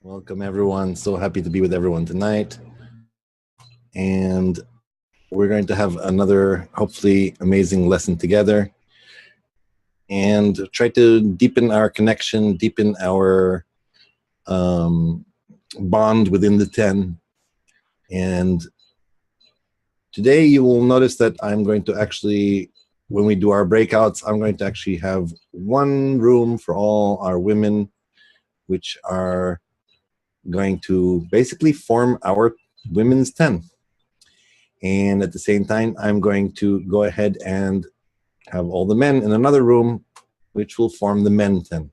Welcome, everyone. So happy to be with everyone tonight. And we're going to have another, hopefully, amazing lesson together and try to deepen our connection, deepen our bond within the 10. And today you will notice that I'm going to actually, when we do our breakouts, I'm going to actually have one room for all our women, which are going to basically form our women's 10. And at the same time, I'm going to go ahead and have all the men in another room, which will form the men 10.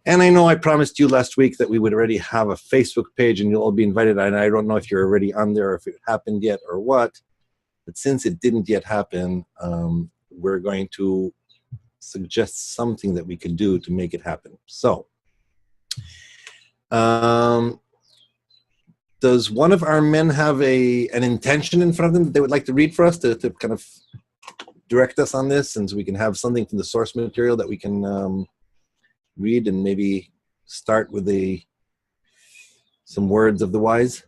And I know I promised you last week that we would already have a Facebook page and you'll all be invited. And I don't know if you're already on there or if it happened yet or what. But since it didn't yet happen, we're going to suggest something that we could do to make it happen. So, does one of our men have an intention in front of them that they would like to read for us to kind of direct us on this, and so we can have something from the source material that we can read and maybe start with some words of the wise?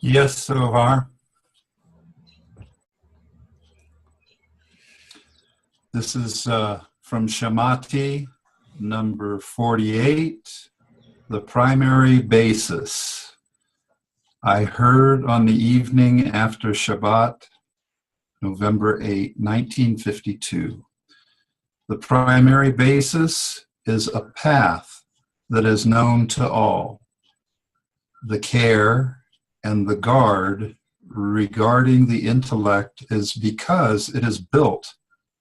Yes, Sohar. This is from Shamati, number 48, the primary basis. I heard on the evening after Shabbat, November 8, 1952. The primary basis is a path that is known to all. The care and the guard regarding the intellect is because it is built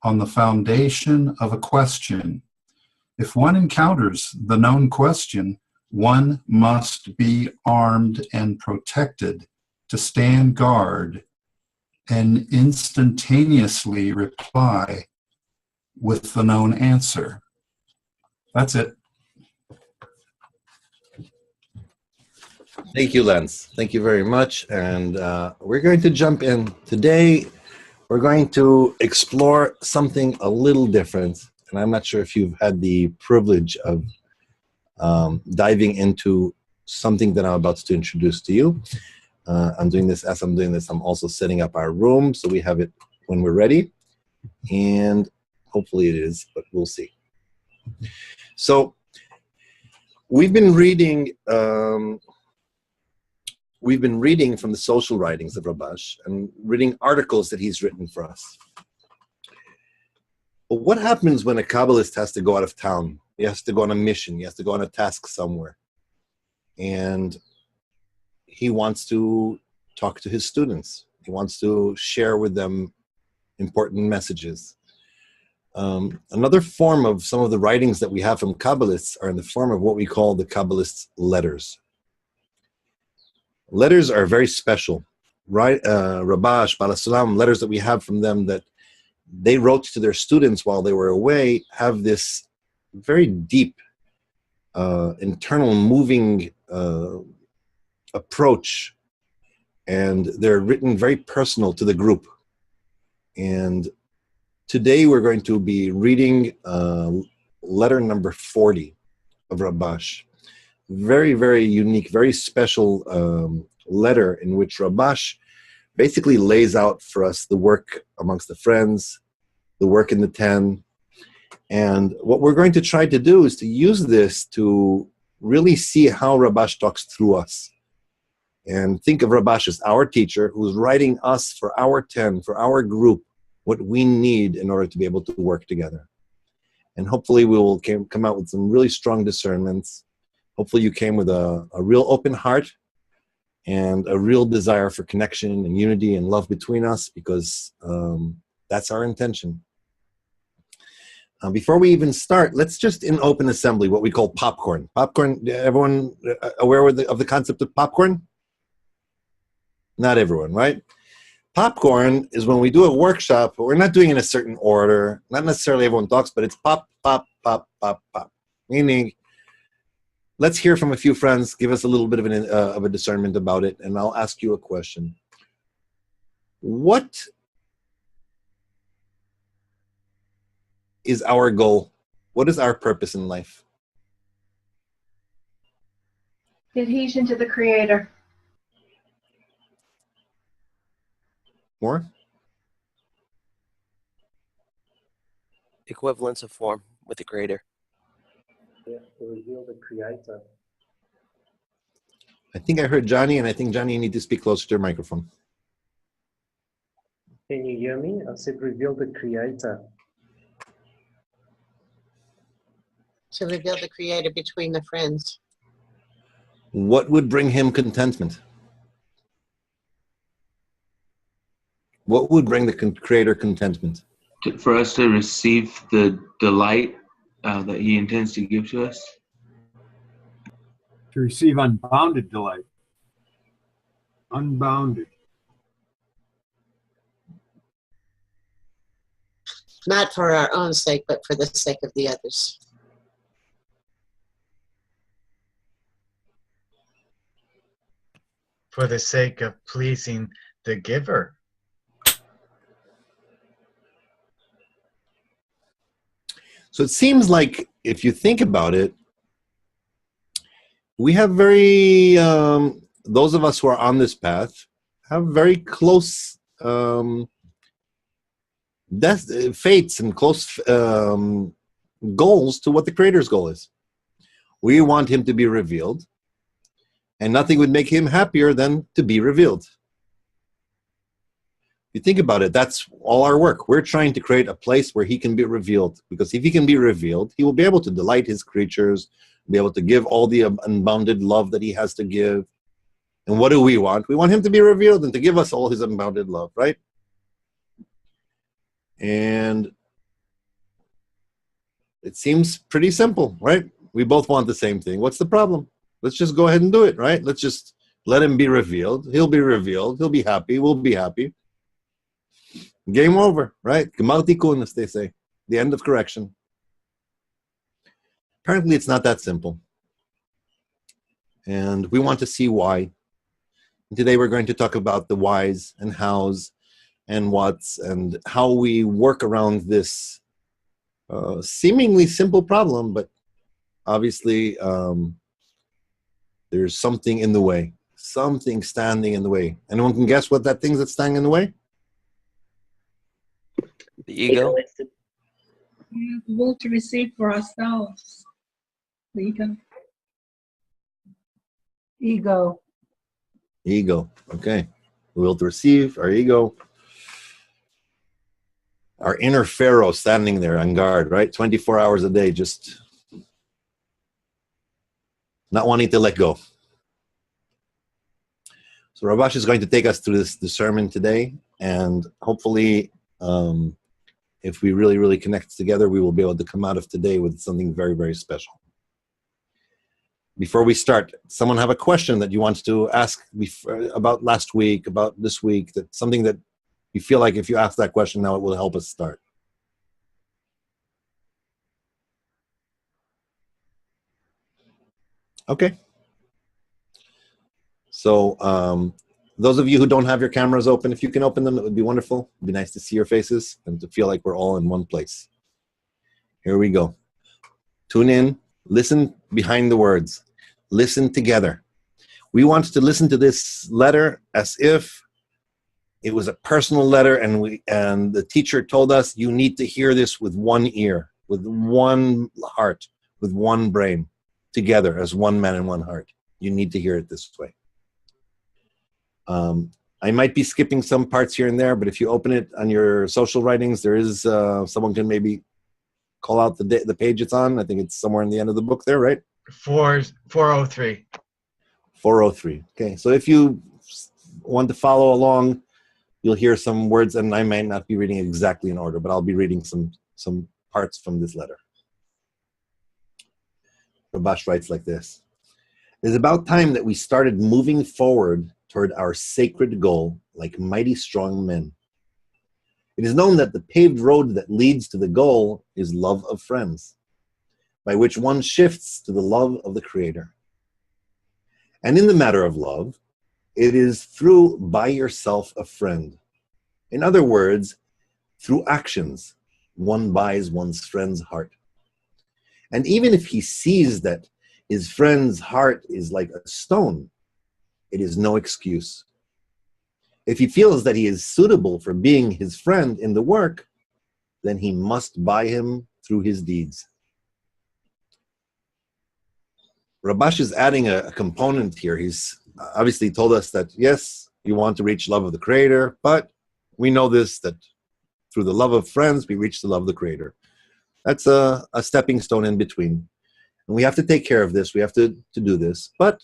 on the foundation of a question. If one encounters the known question, one must be armed and protected to stand guard and instantaneously reply with the known answer. That's it. Thank you, Lance. Thank you very much. And we're going to jump in. Today, we're going to explore something a little different. And I'm not sure if you've had the privilege of diving into something that I'm about to introduce to you. I'm doing this as I'm doing this. I'm also setting up our room so we have it when we're ready. And hopefully it is, but we'll see. So we've been reading from the social writings of Rabash and reading articles that he's written for us. But what happens when a Kabbalist has to go out of town? He has to go on a mission. He has to go on a task somewhere. And he wants to talk to his students. He wants to share with them important messages. Another form of some of the writings that we have from Kabbalists are in the form of what we call the Kabbalist letters. Letters are very special, right? Rabash, Balasalam, letters that we have from them that they wrote to their students while they were away have this very deep, internal, moving approach, and they're written very personal to the group. And today we're going to be reading letter number 40 of Rabash. Very, very unique, very special letter in which Rabash basically lays out for us the work amongst the friends, the work in the 10. And what we're going to try to do is to use this to really see how Rabash talks through us. And think of Rabash as our teacher who's writing us for our 10, for our group, what we need in order to be able to work together. And hopefully we will come out with some really strong discernments. Hopefully you came with a real open heart and a real desire for connection and unity and love between us, because that's our intention. Before we even start, let's just in open assembly what we call popcorn. Popcorn, everyone aware of the concept of popcorn? Not everyone, right? Popcorn is when we do a workshop, but we're not doing it in a certain order. Not necessarily everyone talks, but it's pop, pop, pop, pop, pop. Meaning, let's hear from a few friends, give us a little bit of a discernment about it, and I'll ask you a question. What is our goal? What is our purpose in life? Adhesion to the Creator. More? Equivalence of form with the Creator. Yeah, to reveal the Creator. I think I heard Johnny, and I think, Johnny, you need to speak closer to your microphone. Can you hear me? I said reveal the Creator. To reveal the Creator between the friends. What would bring him contentment? What would bring the Creator contentment? For us to receive the delight that he intends to give to us. To receive unbounded delight. Unbounded. Not for our own sake, but for the sake of the others. For the sake of pleasing the giver. So it seems like, if you think about it, we have very, those of us who are on this path, have very close fates and close goals to what the Creator's goal is. We want him to be revealed, and nothing would make him happier than to be revealed. You think about it, that's all our work. We're trying to create a place where he can be revealed, because if he can be revealed, he will be able to delight his creatures, be able to give all the unbounded love that he has to give. And what do we want? We want him to be revealed and to give us all his unbounded love, right? And it seems pretty simple, right? We both want the same thing. What's the problem? Let's just go ahead and do it, right? Let's just let him be revealed. He'll be revealed. He'll be happy. We'll be happy. Game over, right? Gemar tikun, as they say. The end of correction. Apparently, it's not that simple. And we want to see why. And today, we're going to talk about the whys and hows and what's and how we work around this seemingly simple problem, but obviously, there's something in the way. Something standing in the way. Anyone can guess what that thing that's standing in the way? The ego. We have the will to receive for ourselves. The ego. Ego. Ego. Okay. The will to receive, our ego. Our inner Pharaoh standing there on guard, right? 24 hours a day, just not wanting to let go. So Rabash is going to take us through this sermon today, and hopefully, if we really, really connect together, we will be able to come out of today with something very, very special. before we start, someone have a question that you want to ask about last week, about this week, that something that you feel like if you ask that question now, it will help us start? Okay. So those of you who don't have your cameras open, if you can open them, it would be wonderful. It'd be nice to see your faces and to feel like we're all in one place. Here we go. Tune in, listen behind the words, listen together. We want to listen to this letter as if it was a personal letter, and the teacher told us you need to hear this with one ear, with one heart, with one brain, together as one man and one heart. You need to hear it this way. I might be skipping some parts here and there, but if you open it on your social writings, there is someone can maybe call out the page it's on. I think it's somewhere in the end of the book there, right? 403. 403. Okay, so if you want to follow along, you'll hear some words, and I might not be reading exactly in order, but I'll be reading some parts from this letter. Rabash writes like this. It is about time that we started moving forward toward our sacred goal like mighty strong men. It is known that the paved road that leads to the goal is love of friends, by which one shifts to the love of the Creator. And in the matter of love, it is through buy yourself a friend. In other words, through actions, one buys one's friend's heart. And even if he sees that his friend's heart is like a stone, it is no excuse. If he feels that he is suitable for being his friend in the work, then he must buy him through his deeds. Rabash is adding a component here. He's obviously told us that, yes, you want to reach love of the Creator, but we know this, that through the love of friends, we reach the love of the Creator. That's a stepping stone in between. And we have to take care of this. We have to do this. But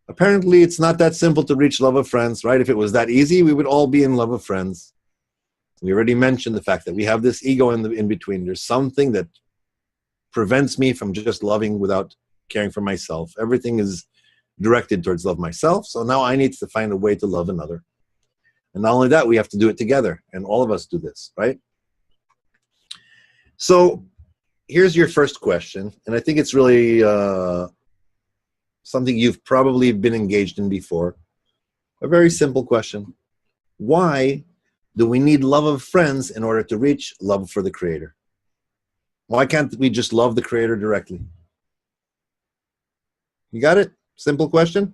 apparently, it's not that simple to reach love of friends, right? If it was that easy, we would all be in love of friends. We already mentioned the fact that we have this ego in between. There's something that prevents me from just loving without caring for myself. Everything is directed towards love myself. So now I need to find a way to love another. And not only that, we have to do it together. And all of us do this, right? So here's your first question. And I think it's really something you've probably been engaged in before. A very simple question. Why do we need love of friends in order to reach love for the Creator? Why can't we just love the Creator directly? You got it? Simple question.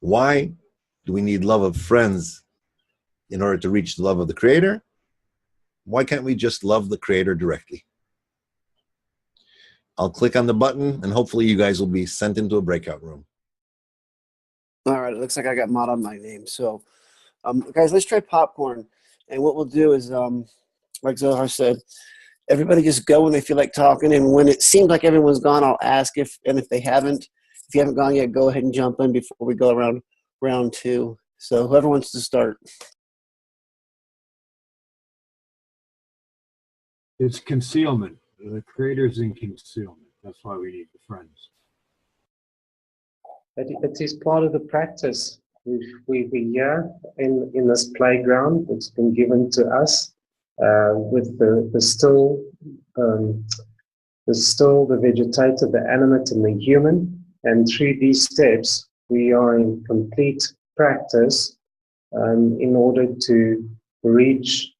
Why do we need love of friends in order to reach the love of the Creator? Why can't we just love the Creator directly? I'll click on the button, and hopefully you guys will be sent into a breakout room. All right, it looks like I got mod on my name. So, guys, let's try popcorn. And what we'll do is, like Zohar said, everybody just go when they feel like talking. And when it seems like everyone's gone, I'll ask if they haven't. If you haven't gone yet, go ahead and jump in before we go around round two. So whoever wants to start. It's concealment. The Creator's in concealment. That's why we need the friends. It is part of the practice. We're here in this playground that's been given to us with the still, the vegetative, the animate, and the human. And through these steps, we are in complete practice in order to reach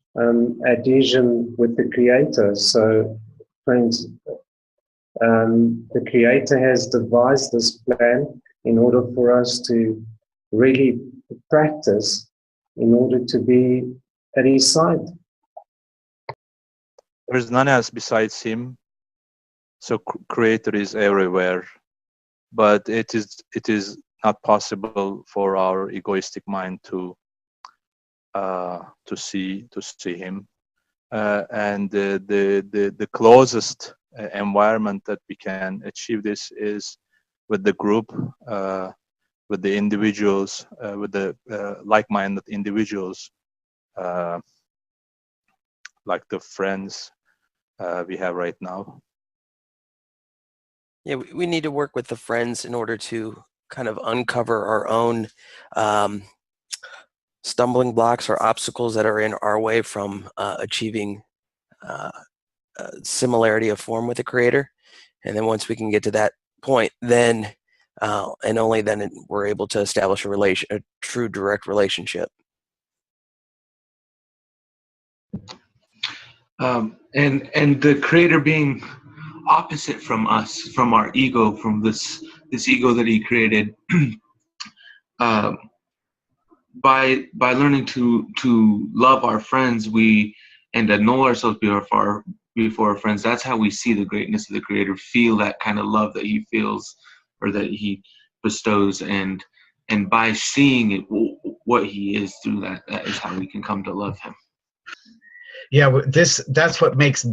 adhesion with the Creator. So, friends, the Creator has devised this plan in order for us to really practice in order to be at His side. There is none else besides Him. So Creator is everywhere, but it is not possible for our egoistic mind to see Him. And the closest environment that we can achieve this is with the group, with the individuals, with the like-minded individuals, like the friends we have right now. Yeah, we need to work with the friends in order to kind of uncover our own stumbling blocks or obstacles that are in our way from achieving similarity of form with the creator. And then once we can get to that point, then and only then we're able to establish a true direct relationship. And the creator being opposite from us, from our ego, from this ego that he created. By learning to love our friends, and annul ourselves before our friends. That's how we see the greatness of the creator, feel that kind of love that he feels or that he bestows, and by seeing it, what he is through that is how we can come to love him. Yeah, that's what makes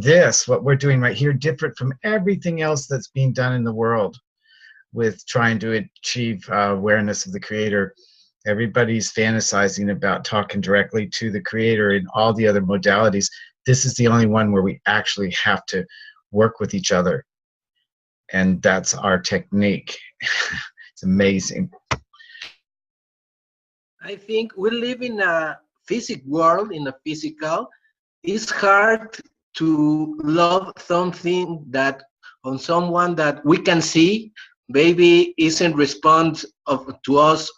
what we're doing right here different from everything else that's being done in the world with trying to achieve awareness of the creator. Everybody's fantasizing about talking directly to the creator in all the other modalities. This is the only one where we actually have to work with each other. And that's our technique. It's amazing. I think we live in a physical world, in a physical. It's hard to love something on someone that we can see, maybe isn't respond to us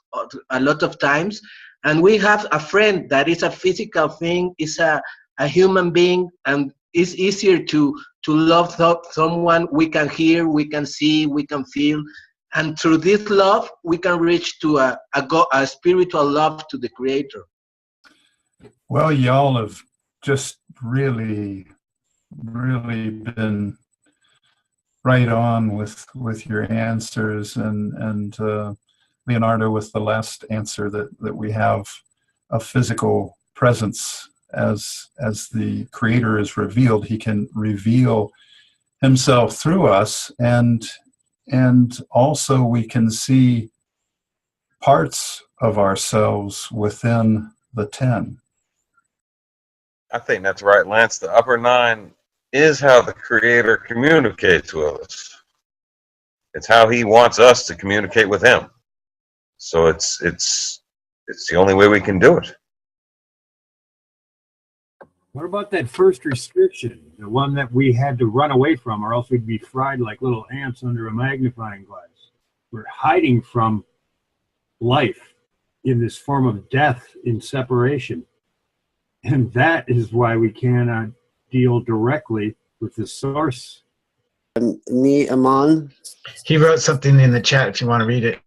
a lot of times, and we have a friend that is a physical thing, is a human being, and it's easier to love someone we can hear, we can see, we can feel, and through this love we can reach to a spiritual love to the creator. Well, y'all have just really been right on with your answers, and Leonardo, with the last answer that we have a physical presence as the creator is revealed. He can reveal himself through us, and also we can see parts of ourselves within the 10. I think that's right, Lance. The upper 9 is how the creator communicates with us. It's how he wants us to communicate with him. So it's the only way we can do it. What about that first restriction, the one that we had to run away from, or else we'd be fried like little ants under a magnifying glass? We're hiding from life in this form of death in separation. And that is why we cannot deal directly with the source. Me, Aman. He wrote something in the chat if you want to read it.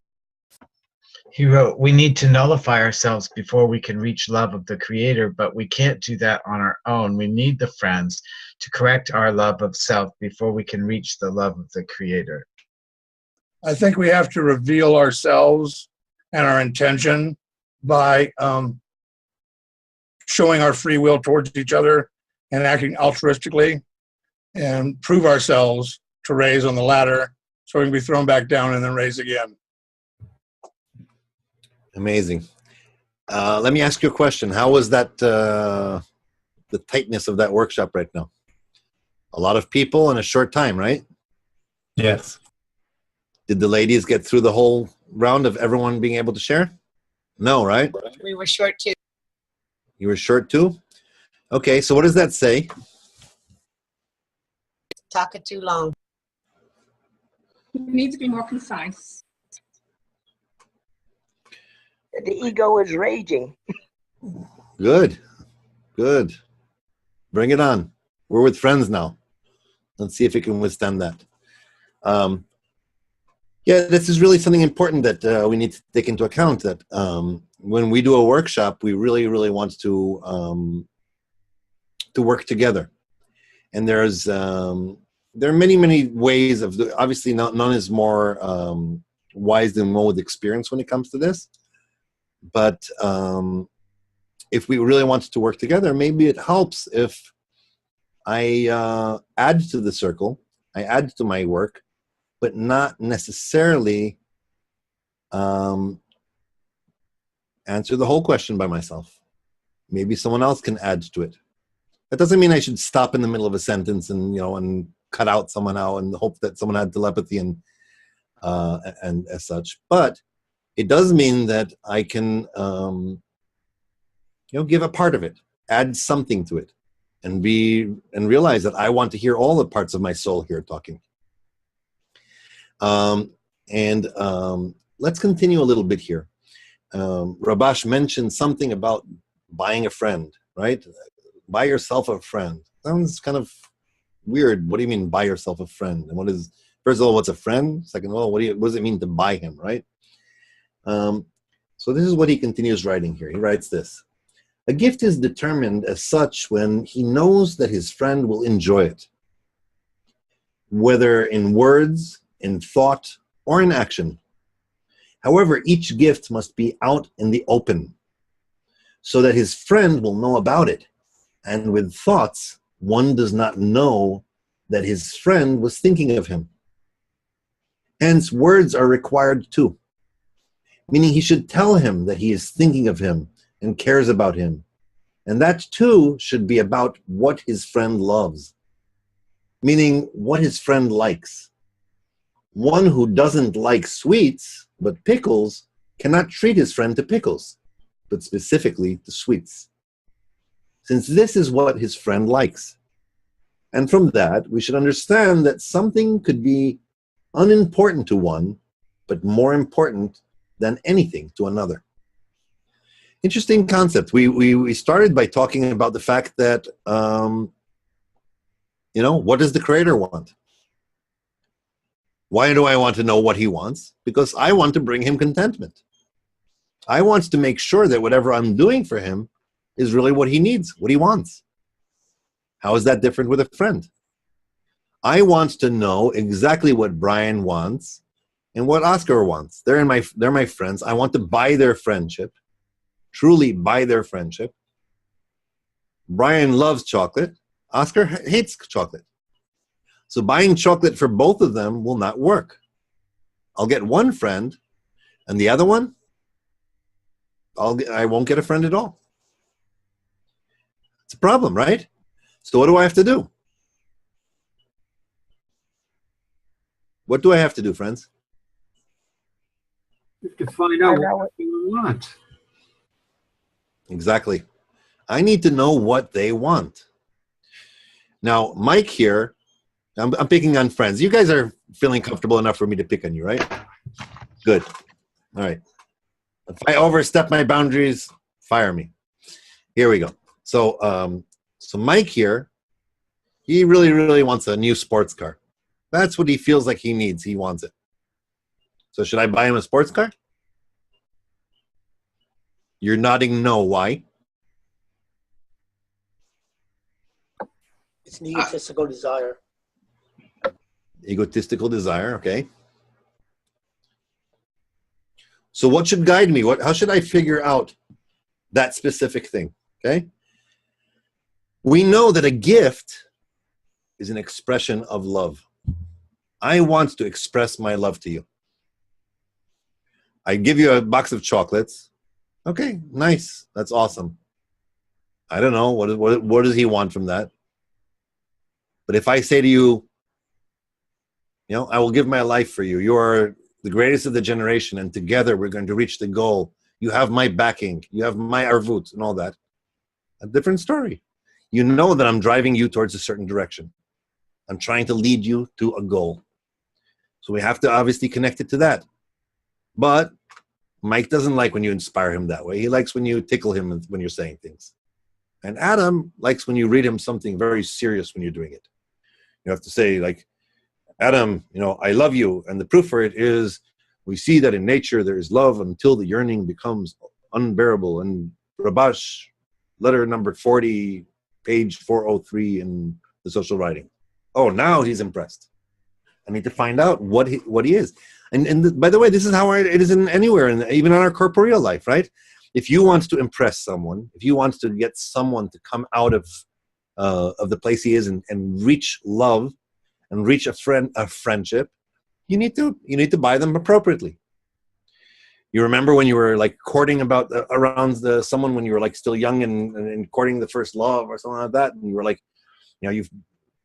He wrote, we need to nullify ourselves before we can reach love of the creator, but we can't do that on our own. We need the friends to correct our love of self before we can reach the love of the creator. I think we have to reveal ourselves and our intention by showing our free will towards each other and acting altruistically, and prove ourselves to raise on the ladder so we can be thrown back down and then raise again. Amazing. Let me ask you a question. How was that, the tightness of that workshop right now? A lot of people in a short time, right? Yes. Did the ladies get through the whole round of everyone being able to share? No, right? We were short too. You were short too? Okay, so what does that say? Talking too long. We need to be more concise. The ego is raging. Good. Good. Bring it on. We're with friends now. Let's see if we can withstand that. Yeah, this is really something important that we need to take into account, that when we do a workshop, we really, really want to work together. And there are many, many ways of, obviously none is more wise than one with experience when it comes to this. But if we really want to work together, maybe it helps if I add to the circle, I add to my work, but not necessarily answer the whole question by myself. Maybe someone else can add to it. That doesn't mean I should stop in the middle of a sentence and, and cut out somehow and hope that someone had telepathy and as such. But it does mean that I can, give a part of it, add something to it, and realize that I want to hear all the parts of my soul here talking. Let's continue a little bit here. Rabash mentioned something about buying a friend, right? Buy yourself a friend. Sounds kind of weird. What do you mean buy yourself a friend? And first of all, what's a friend? Second of all, what does it mean to buy him, right? So this is what he continues writing here. He writes this: a gift is determined as such when he knows that his friend will enjoy it, whether in words, in thought, or in action. However, each gift must be out in the open, so that his friend will know about it. And with thoughts, one does not know that his friend was thinking of him. Hence, words are required too, meaning he should tell him that he is thinking of him and cares about him. And that too should be about what his friend loves, meaning what his friend likes. One who doesn't like sweets but pickles cannot treat his friend to pickles, but specifically to sweets, since this is what his friend likes. And from that, we should understand that something could be unimportant to one, but more important than anything to another. Interesting concept. We started by talking about the fact that, what does the Creator want? Why do I want to know what he wants? Because I want to bring him contentment. I want to make sure that whatever I'm doing for him is really what he needs, what he wants. How is that different with a friend? I want to know exactly what Brian wants and what Oscar wants. They're my friends. I want to buy their friendship, truly buy their friendship. Brian loves chocolate. Oscar hates chocolate. So buying chocolate for both of them will not work. I'll get one friend, and the other one, I won't get a friend at all. It's a problem, right? So what do I have to do? What do I have to do, friends? You have to find out what you want. Exactly. I need to know what they want. Now, Mike here, I'm picking on friends. You guys are feeling comfortable enough for me to pick on you, right? Good. All right. If I overstep my boundaries, fire me. Here we go. So Mike here, he really, really wants a new sports car. That's what he feels like he needs. He wants it. So should I buy him a sports car? You're nodding no. Why? It's an egotistical desire. Egotistical desire, okay. So what should guide me? How should I figure out that specific thing, okay? We know that a gift is an expression of love. I want to express my love to you. I give you a box of chocolates. Okay, nice. That's awesome. I don't know. What does he want from that? But if I say to you, I will give my life for you. You are the greatest of the generation, and together we're going to reach the goal. You have my backing. You have my arvut and all that. A different story. You know that I'm driving you towards a certain direction. I'm trying to lead you to a goal. So we have to obviously connect it to that. But Mike doesn't like when you inspire him that way. He likes when you tickle him when you're saying things. And Adam likes when you read him something very serious when you're doing it. You have to say, like, Adam, I love you. And the proof for it is we see that in nature there is love until the yearning becomes unbearable. And Rabash, letter number 40, page 403 in the social writing. Oh, now he's impressed. I need to find out what he is. And by the way, this is how it is in anywhere, even in our corporeal life, right? If you want to impress someone, if you want to get someone to come out of the place he is and reach love and reach a friendship, you need to buy them appropriately. You remember when you were like courting around someone when you were like still young and courting the first love or something like that, and you were like, you've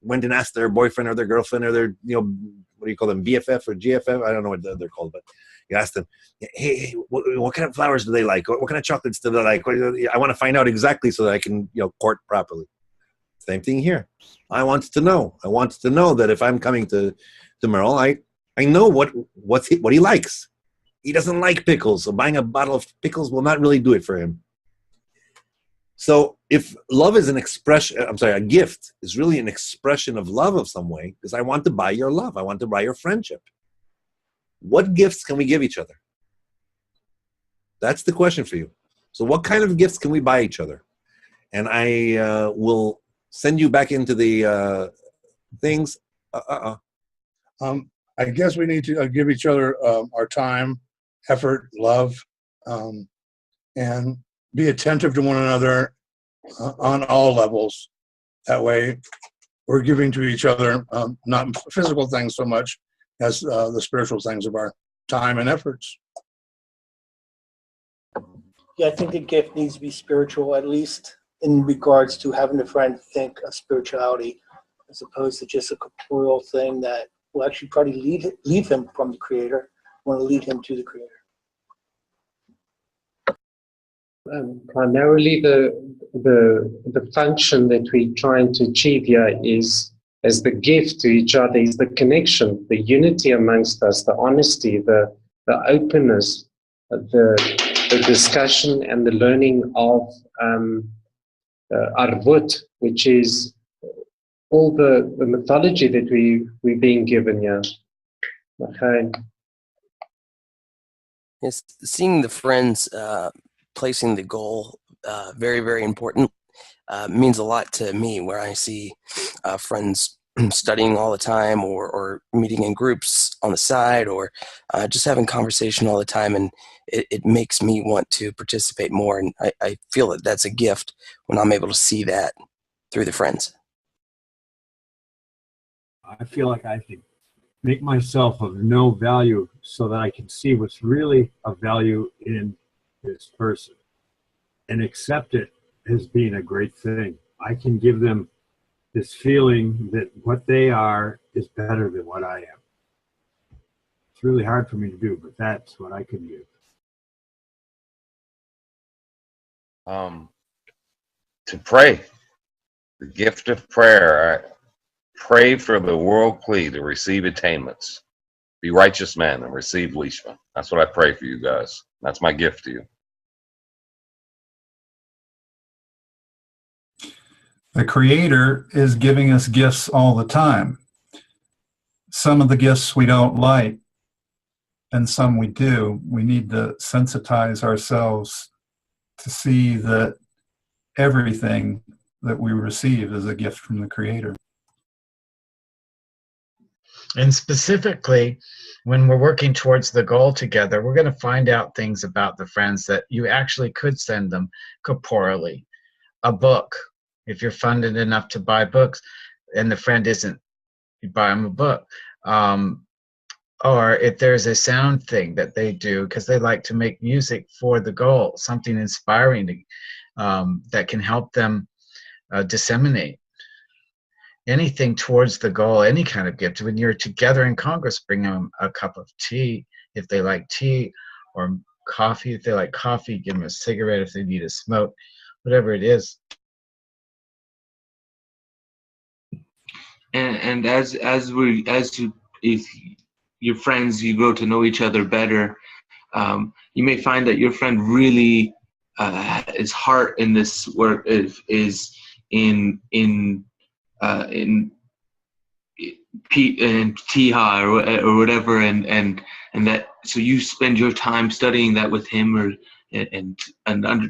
went and asked their boyfriend or their girlfriend or their, what do you call them, BFF or GFF? I don't know what they're called, but you ask them, hey, what kind of flowers do they like? What kind of chocolates do they like? I want to find out exactly so that I can, court properly. Same thing here. I wanted to know. I wanted to know that if I'm coming to Merle, I know what he likes. He doesn't like pickles, so buying a bottle of pickles will not really do it for him. So if love is a gift is really an expression of love of some way, because I want to buy your love. I want to buy your friendship. What gifts can we give each other? That's the question for you. So what kind of gifts can we buy each other? And I will send you back into the things. I guess we need to give each other our time, effort, love, and be attentive to one another on all levels. That way we're giving to each other not physical things so much as the spiritual things of our time and efforts. Yeah, I think the gift needs to be spiritual, at least in regards to having a friend think of spirituality, as opposed to just a corporeal thing that will actually probably leave him from the Creator, want to lead him to the Creator. Primarily the function that we're trying to achieve here is, as the gift to each other, is the connection, the unity amongst us, the honesty, the openness, the discussion and the learning of Arvut, which is all the mythology that we're being given here. Okay. Yes, seeing the friends placing the goal, very, very important. Means a lot to me, where I see friends studying all the time, or meeting in groups on the side, or just having conversation all the time, and it makes me want to participate more, and I feel that that's a gift when I'm able to see that through the friends. I feel like I can make myself of no value so that I can see what's really of value in this person and accept it as being a great thing. I can give them this feeling that what they are is better than what I am. It's really hard for me to do, but that's what I can give. To pray, the gift of prayer. I pray for the world plea to receive attainments, be righteous men, and receive leishman. That's what I pray for you guys. That's my gift to you. The Creator is giving us gifts all the time. Some of the gifts we don't like, and some we do. We need to sensitize ourselves to see that everything that we receive is a gift from the Creator. And specifically, when we're working towards the goal together, we're going to find out things about the friends that you actually could send them corporally. A book, if you're funded enough to buy books, and the friend isn't, you buy them a book. Or if there's a sound thing that they do because they like to make music for the goal, something inspiring that can help them disseminate anything towards the goal, any kind of gift. When you're together in Congress, bring them a cup of tea if they like tea, or coffee if they like coffee, give them a cigarette if they need a smoke, whatever it is. And if your friends, you grow to know each other better, you may find that your friend really his heart in this work is in Tiha or whatever, and that, so you spend your time studying that with him, and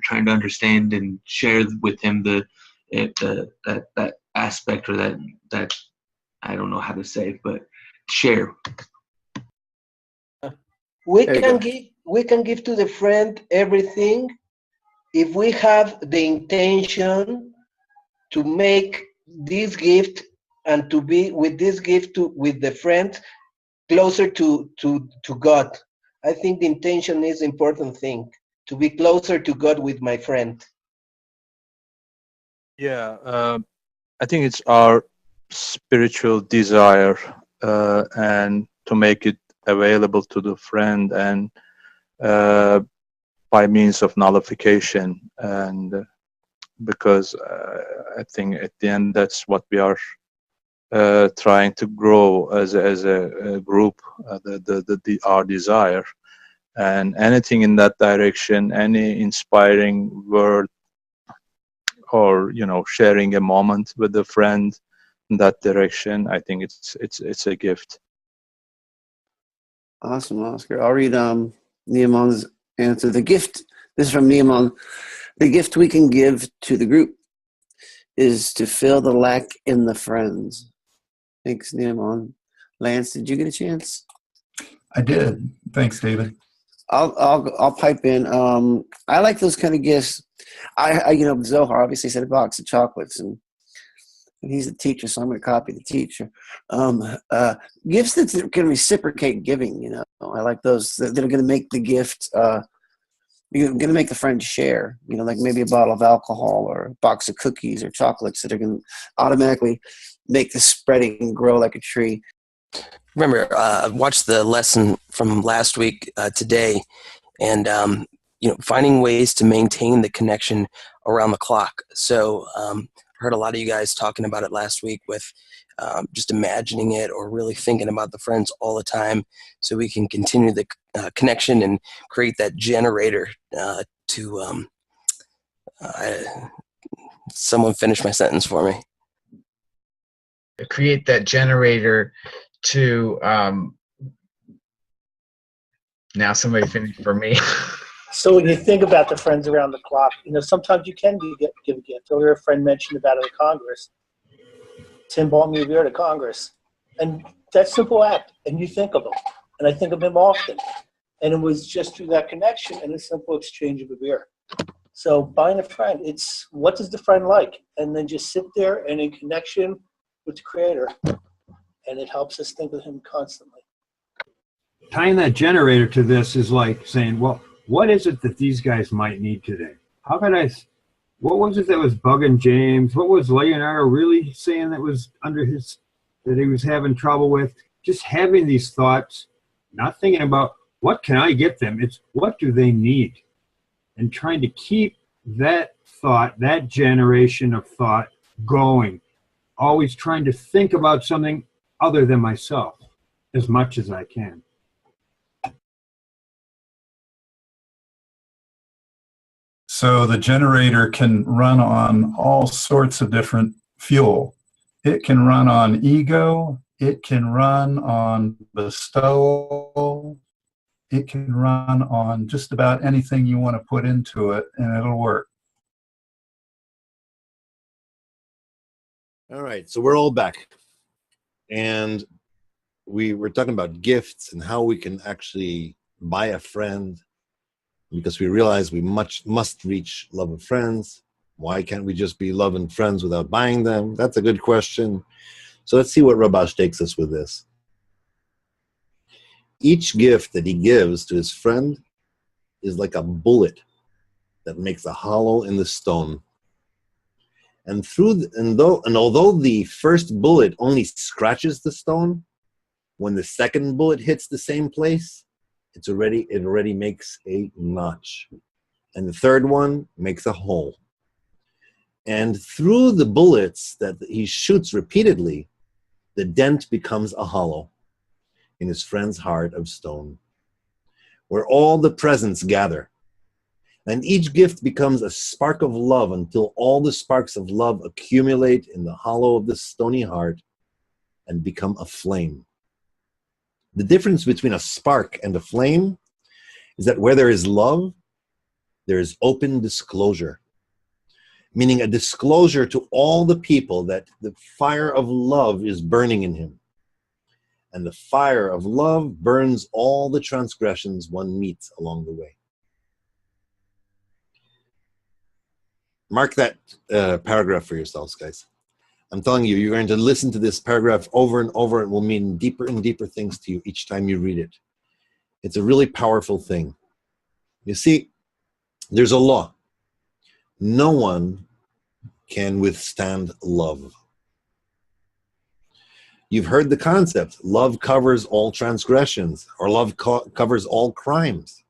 trying to understand and share with him that aspect, or that I don't know how to say, but share. We can give to the friend everything if we have the intention to make this gift and to be with this gift with the friend closer to God. I think the intention is the important thing, to be closer to God with my friend. Yeah, I think it's our spiritual desire and to make it available to the friend, and by means of nullification. And because I think at the end that's what we are trying to grow as a group, our desire. And anything in that direction, any inspiring word, or sharing a moment with a friend in that direction, I think it's a gift. Awesome, Oscar. I'll read Nehemiah's answer. The gift, this is from Nehemiah, the gift we can give to the group is to fill the lack in the friends. Thanks, Nehemiah. Lance, did you get a chance? I did. Thanks, David. I'll pipe in. I like those kind of gifts. I Zohar obviously said a box of chocolates, and he's a teacher, so I'm going to copy the teacher. Gifts that can reciprocate giving. I like those that are going to make the gift. You're going to make the friend share. Like maybe a bottle of alcohol or a box of cookies or chocolates that are going to automatically make the spreading grow like a tree. Remember, watch the lesson from last week today, and finding ways to maintain the connection around the clock. So I heard a lot of you guys talking about it last week with just imagining it or really thinking about the friends all the time, so we can continue the connection and create that generator to someone finish my sentence for me. Create that generator to now somebody finished for me. So when you think about the friends around the clock, sometimes you can give a gift. Earlier, a friend mentioned about it at Congress. Tim bought me a beer to Congress. And that simple act, and you think of him. And I think of him often. And it was just through that connection and a simple exchange of a beer. So buying a friend, it's what does the friend like? And then just sit there and in connection with the Creator. And it helps us think of him constantly. Tying that generator to this is like saying, well, what is it that these guys might need today? What was it that was bugging James? What was Leonardo really saying that was that he was having trouble with? Just having these thoughts, not thinking about what can I get them? It's what do they need? And trying to keep that thought, that generation of thought going. Always trying to think about something other than myself as much as I can. So the generator can run on all sorts of different fuel. It can run on ego. It can run on bestowal. It can run on just about anything you want to put into it, and it'll work. All right, so we're all back. And we were talking about gifts and how we can actually buy a friend, because we realize we must reach love of friends. Why can't we just be loving friends without buying them? That's a good question. So let's see what Rabash takes us with this. Each gift that he gives to his friend is like a bullet that makes a hollow in the stone. And although the first bullet only scratches the stone, when the second bullet hits the same place, it already makes a notch. And the third one makes a hole. And through the bullets that he shoots repeatedly, the dent becomes a hollow in his friend's heart of stone, where all the presents gather. And each gift becomes a spark of love until all the sparks of love accumulate in the hollow of the stony heart and become a flame. The difference between a spark and a flame is that where there is love, there is open disclosure, meaning a disclosure to all the people that the fire of love is burning in him. And the fire of love burns all the transgressions one meets along the way. Mark that paragraph for yourselves, guys. I'm telling you, you're going to listen to this paragraph over and over, and will mean deeper and deeper things to you each time you read it. It's a really powerful thing. You see, there's a law. No one can withstand love. You've heard the concept, love covers all transgressions, or love covers all crimes.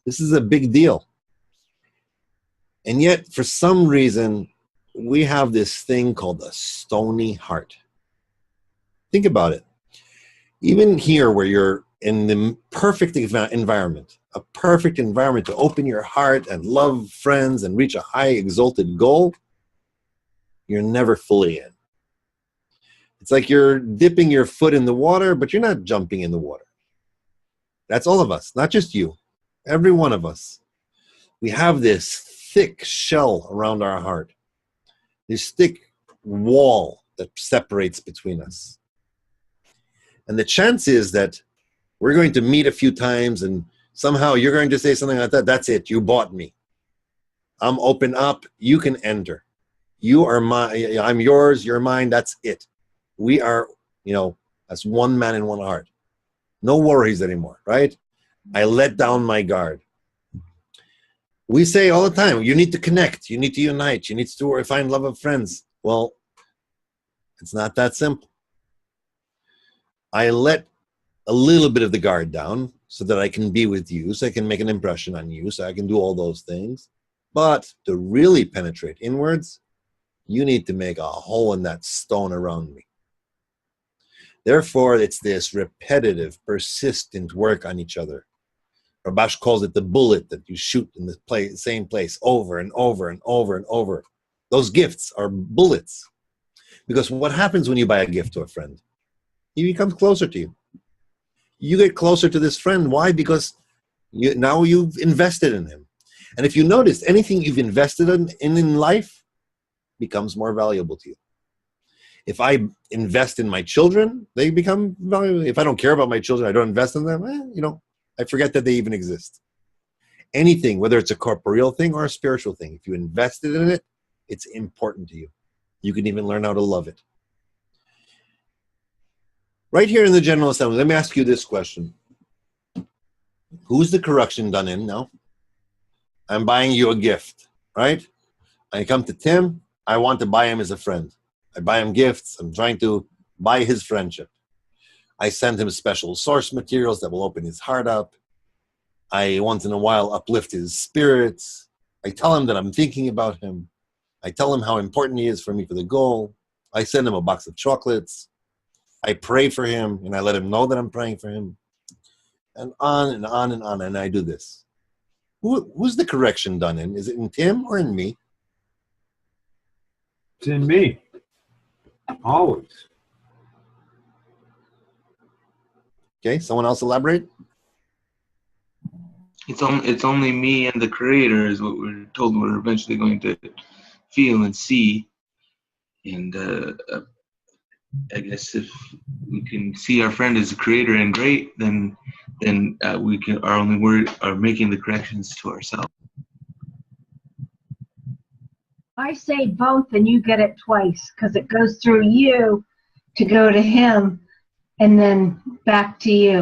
This is a big deal. And yet, for some reason, we have this thing called a stony heart. Think about it. Even here, where you're in the perfect environment, a perfect environment to open your heart and love friends and reach a high exalted goal, you're never fully in. It's like you're dipping your foot in the water, but you're not jumping in the water. That's all of us, not just you. Every one of us. We have this thick shell around our heart. This thick wall that separates between us. And the chance is that we're going to meet a few times and somehow you're going to say something like that. That's it. You bought me. I'm open up. You can enter. You are mine. I'm yours. You're mine. That's it. We are, as one man in one heart. No worries anymore, right? I let down my guard. We say all the time, you need to connect. You need to unite. You need to find love of friends. Well, it's not that simple. I let a little bit of the guard down so that I can be with you, so I can make an impression on you, so I can do all those things. But to really penetrate inwards, you need to make a hole in that stone around me. Therefore, it's this repetitive, persistent work on each other. Rabash calls it the bullet that you shoot in the same place over and over and over and over. Those gifts are bullets. Because what happens when you buy a gift to a friend? He becomes closer to you. You get closer to this friend. Why? Because now you've invested in him. And if you notice, anything you've invested in life becomes more valuable to you. If I invest in my children, they become valuable. If I don't care about my children, I don't invest in them, I forget that they even exist. Anything, whether it's a corporeal thing or a spiritual thing, if you invested in it, it's important to you. You can even learn how to love it. Right here in the General Assembly, let me ask you this question. Who's the correction done in now? I'm buying you a gift, right? I come to Tim. I want to buy him as a friend. I buy him gifts. I'm trying to buy his friendship. I send him special source materials that will open his heart up. I once in a while uplift his spirits. I tell him that I'm thinking about him. I tell him how important he is for me for the goal. I send him a box of chocolates. I pray for him and I let him know that I'm praying for him. And on and on and on. And I do this. Who's the correction done in? Is it in Tim or in me? It's in me. Always. Okay, someone else elaborate? It's only me and the creator is what we're told we're eventually going to feel and see. And I guess if we can see our friend as a creator and great, then we are making the corrections to ourselves. I say both and you get it twice because it goes through you to go to him and then back to you.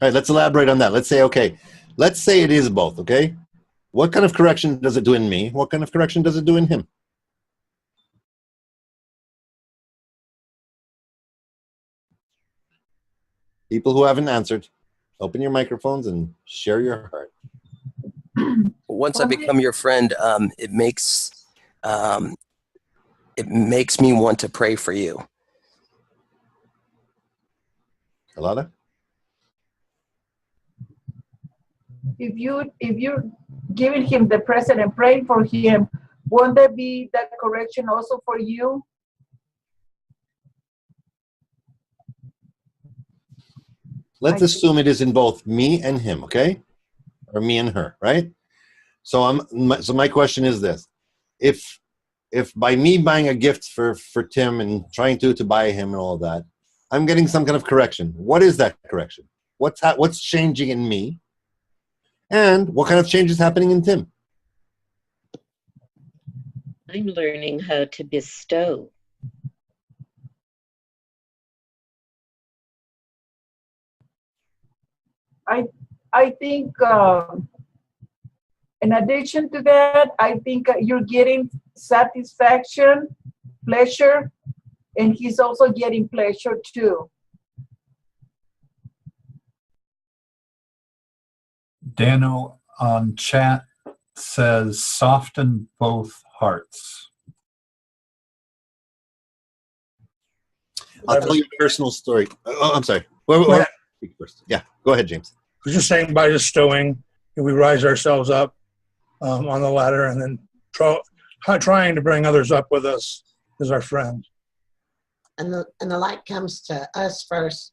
All right, let's elaborate on that. Let's say it is both, okay? What kind of correction does it do in me? What kind of correction does it do in him? People who haven't answered, open your microphones and share your heart. Once I become your friend, it makes me want to pray for you. Alana? If you're giving him the present and praying for him, won't there be that correction also for you? Let's assume it is in both me and him, okay? Or me and her, right? So my question is this. If by me buying a gift for Tim and trying to buy him and all of that, I'm getting some kind of correction. What is that correction? What's changing in me? And what kind of change is happening in Tim? I'm learning how to bestow. I think In addition to that, I think you're getting satisfaction, pleasure, and he's also getting pleasure too. Dano on chat says, soften both hearts. I'll tell you a personal story. Oh, I'm sorry. Speak first. Yeah, go ahead, James. I was just saying, by just stowing, we rise ourselves up on the ladder, and then trying to bring others up with us as our friend. And the light comes to us first,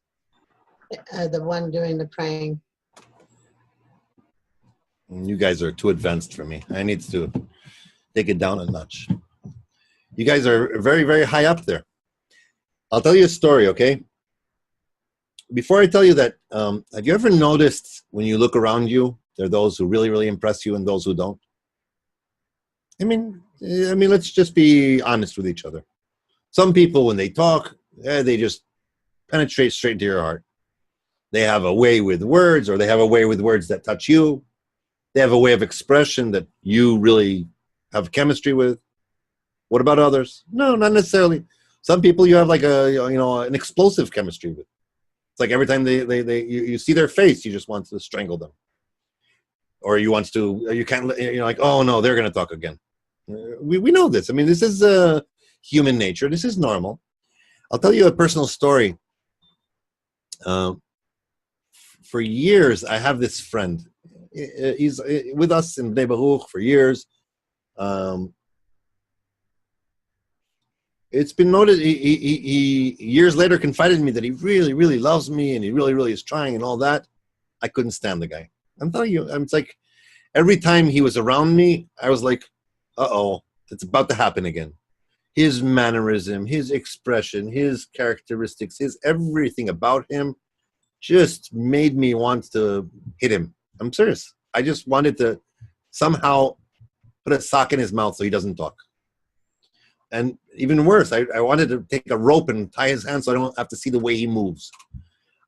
the one doing the praying. You guys are too advanced for me. I need to take it down a notch. You guys are very, very high up there. I'll tell you a story, okay? Before I tell you that, have you ever noticed when you look around you, there are those who really, really impress you and those who don't? I mean, let's just be honest with each other. Some people, when they talk, they just penetrate straight into your heart. They have a way with words, or they have a way with words that touch you. They have a way of expression that you really have chemistry with. What about others? No, not necessarily. Some people you have like an explosive chemistry with. It's like every time you see their face, you just want to strangle them, or you can't, like, oh no, they're going to talk again. We know this. I mean, this is human nature. This is normal. I'll tell you a personal story. For years, I have this friend. He's with us in Bnei Baruch for years. It's been noted, he years later confided in me that he really, really loves me and he really, really is trying and all that. I couldn't stand the guy. I'm telling you, it's like every time he was around me, I was like, uh-oh, it's about to happen again. His mannerism, his expression, his characteristics, his everything about him just made me want to hit him. I'm serious. I just wanted to somehow put a sock in his mouth so he doesn't talk. And even worse, I wanted to take a rope and tie his hands so I don't have to see the way he moves.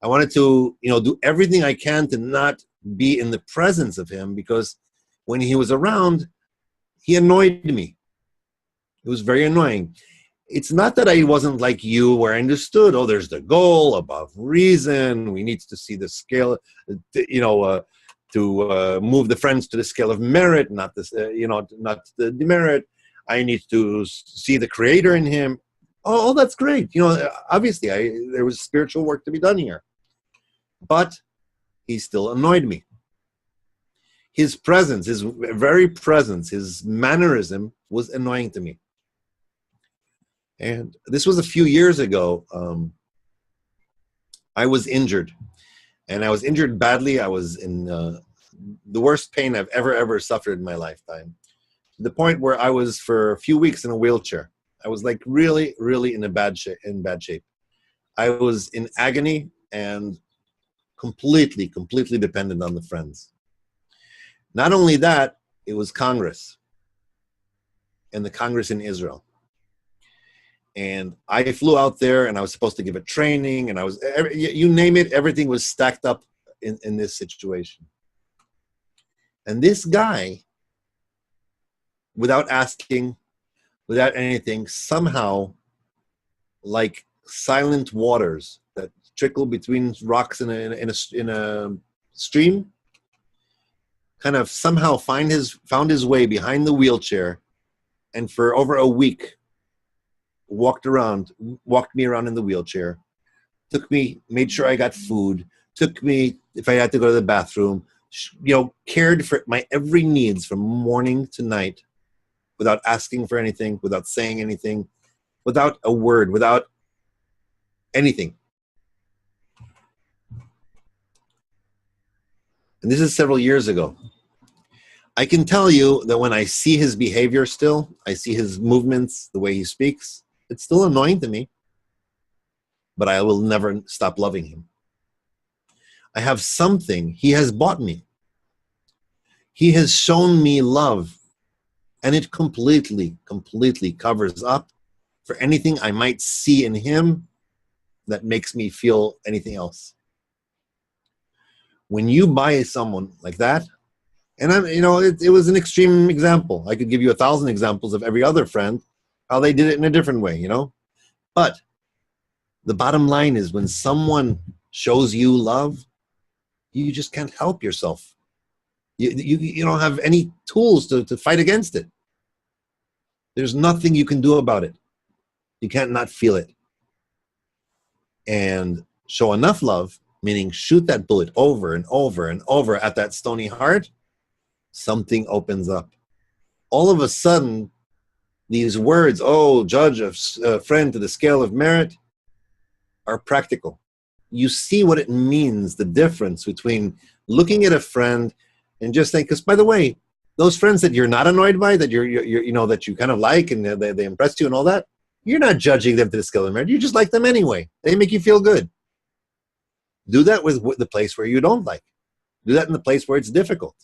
I wanted to, do everything I can to not be in the presence of him, because when he was around, he annoyed me. It was very annoying. It's not that I wasn't like you, where I understood, oh, there's the goal above reason. We need to see the scale, to move the friends to the scale of merit, not this, not the demerit. I need to see the creator in him. Oh, that's great. Obviously there was spiritual work to be done here. But he still annoyed me. His presence, his very presence, his mannerism was annoying to me. And this was a few years ago. I was injured. And I was injured badly. I was in the worst pain I've ever suffered in my lifetime. To the point where I was for a few weeks in a wheelchair. I was like really, really in bad shape. I was in agony and completely dependent on the friends. Not only that, it was Congress, and the Congress in Israel. And I flew out there, and I was supposed to give a training, and you name it, everything was stacked up in this situation. And this guy, without asking, without anything, somehow, like silent waters that trickle between rocks in a stream, kind of somehow found his way behind the wheelchair, and for over a week walked me around in the wheelchair, made sure I got food, took me if I had to go to the bathroom, cared for my every needs from morning to night, without asking for anything, without saying anything, without a word, without anything. And this is several years ago. I can tell you that when I see his behavior still, I see his movements, the way he speaks, it's still annoying to me, but I will never stop loving him. I have something he has bought me. He has shown me love, and it completely covers up for anything I might see in him that makes me feel anything else. When you buy someone like that, And it was an extreme example. I could give you 1,000 examples of every other friend, how they did it in a different way, But the bottom line is when someone shows you love, you just can't help yourself. You don't have any tools to fight against it. There's nothing you can do about it. You can't not feel it. And show enough love, meaning shoot that bullet over and over and over at that stony heart, something opens up. All of a sudden, these words, judge a friend to the scale of merit, are practical. You see what it means, the difference between looking at a friend and just think, because by the way, those friends that you're not annoyed by, that that you kind of like and they impressed you and all that, you're not judging them to the scale of merit. You just like them anyway. They make you feel good. Do that with the place where you don't like. Do that in the place where it's difficult.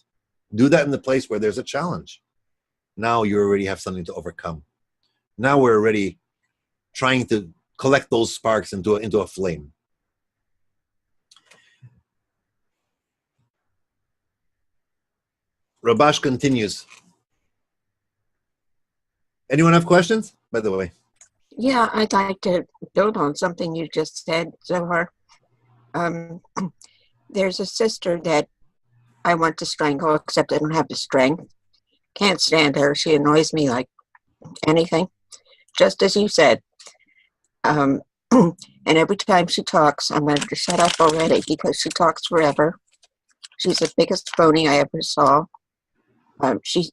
Do that in the place where there's a challenge. Now you already have something to overcome. Now we're already trying to collect those sparks into a flame. Rabash continues. Anyone have questions, by the way? Yeah, I'd like to build on something you just said, Zohar. There's a sister that I want to strangle, except I don't have the strength. Can't stand her. She annoys me like anything. Just as you said. And every time she talks, I'm going to shut up already because she talks forever. She's the biggest phony I ever saw. She,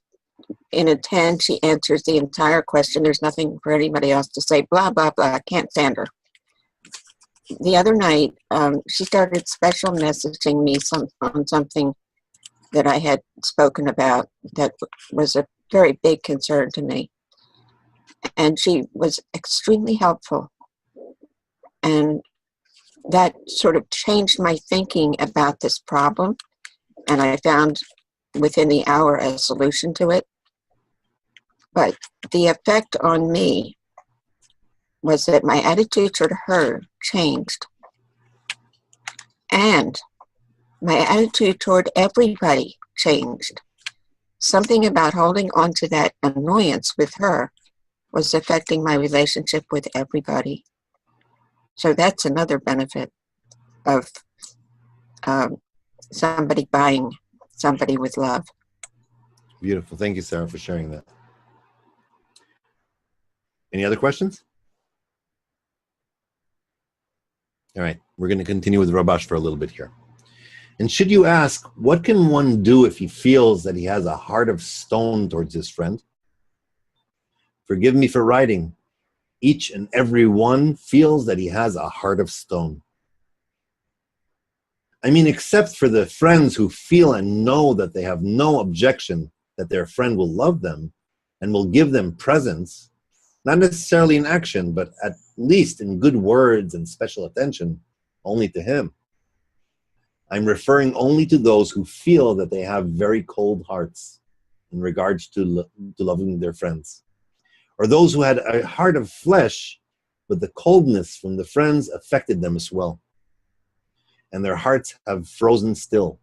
in a 10, she answers the entire question. There's nothing for anybody else to say. Blah, blah, blah. I can't stand her. The other night, she started special messaging me on something that I had spoken about that was a very big concern to me. And she was extremely helpful. And that sort of changed my thinking about this problem. And I found within the hour a solution to it. But the effect on me was that my attitude toward her changed. And my attitude toward everybody changed. Something about holding on to that annoyance with her was affecting my relationship with everybody. So that's another benefit of somebody buying somebody with love. Beautiful. Thank you, Sarah, for sharing that. Any other questions? All right, we're going to continue with Rabash for a little bit here. And should you ask, what can one do if he feels that he has a heart of stone towards his friend? Forgive me for writing. Each and every one feels that he has a heart of stone. I mean, except for the friends who feel and know that they have no objection that their friend will love them and will give them presents, not necessarily in action, but at least in good words and special attention, only to him. I'm referring only to those who feel that they have very cold hearts in regards to loving their friends, or those who had a heart of flesh, but the coldness from the friends affected them as well, and their hearts have frozen still.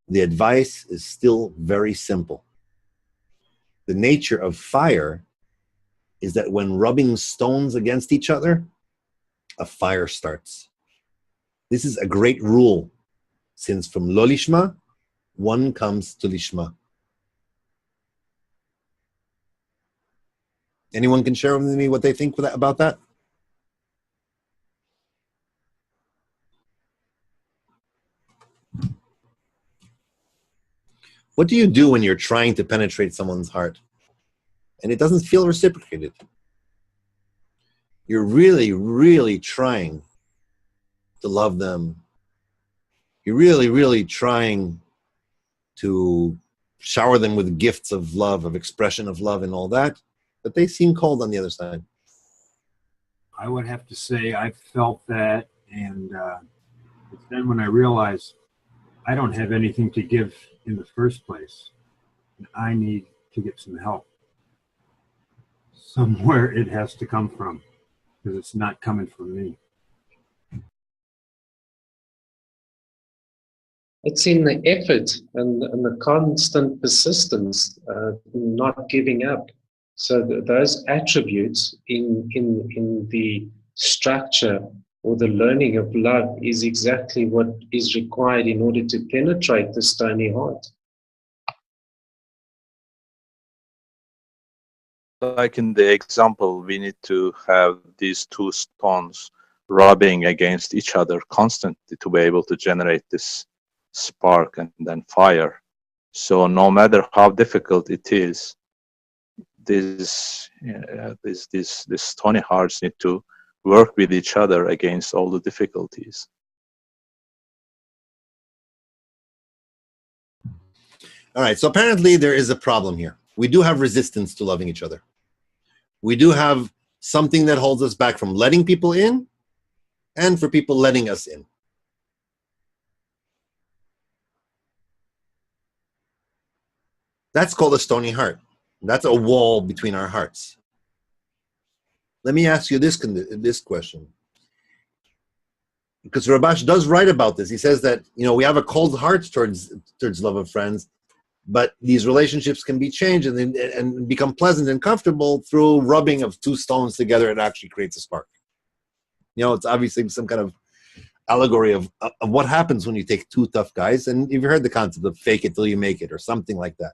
The advice is still very simple. The nature of fire is that when rubbing stones against each other, a fire starts. This is a great rule, since from lo lishma, one comes to lishma. Anyone can share with me what they think about that? What do you do when you're trying to penetrate someone's heart and it doesn't feel reciprocated? You're really, really trying to love them. You're really, really trying to shower them with gifts of love, of expression of love and all that, but they seem cold on the other side. I would have to say I felt that, and it's then when I realized I don't have anything to give in the first place, and I need to get some help. Somewhere it has to come from, because it's not coming from me. It's in the effort and the constant persistence, not giving up. So those attributes in the structure or the learning of love is exactly what is required in order to penetrate the stony heart. Like in the example, we need to have these two stones rubbing against each other constantly to be able to generate this spark and then fire. So no matter how difficult it is, these stony hearts need to work with each other against all the difficulties. All right, so apparently there is a problem here. We do have resistance to loving each other. We do have something that holds us back from letting people in and for people letting us in. That's called a stony heart. That's a wall between our hearts. Let me ask you this question. Because Rabash does write about this. He says that, we have a cold heart towards love of friends, but these relationships can be changed and become pleasant and comfortable through rubbing of two stones together. It actually creates a spark. It's obviously some kind of allegory of what happens when you take two tough guys. And you've heard the concept of fake it till you make it or something like that.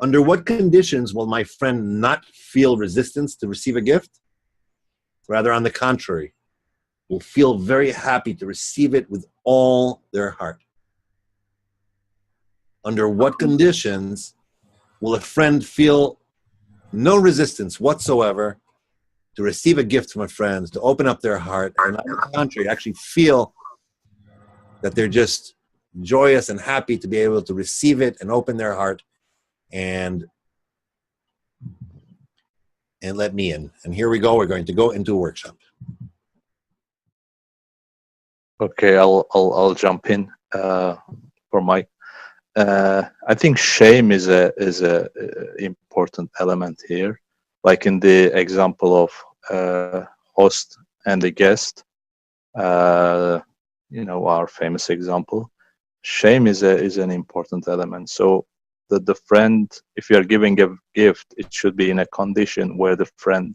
Under what conditions will my friend not feel resistance to receive a gift? Rather, on the contrary, will feel very happy to receive it with all their heart. Under what conditions will a friend feel no resistance whatsoever to receive a gift from a friend, to open up their heart, and on the contrary, actually feel that they're just joyous and happy to be able to receive it and open their heart and let me in. And here we go. We're going to go into a workshop. Okay, I'll jump in for Mike. I think shame is a important element here. Like in the example of host and the guest, our famous example, shame is an important element. So the friend, if you are giving a gift, it should be in a condition where the friend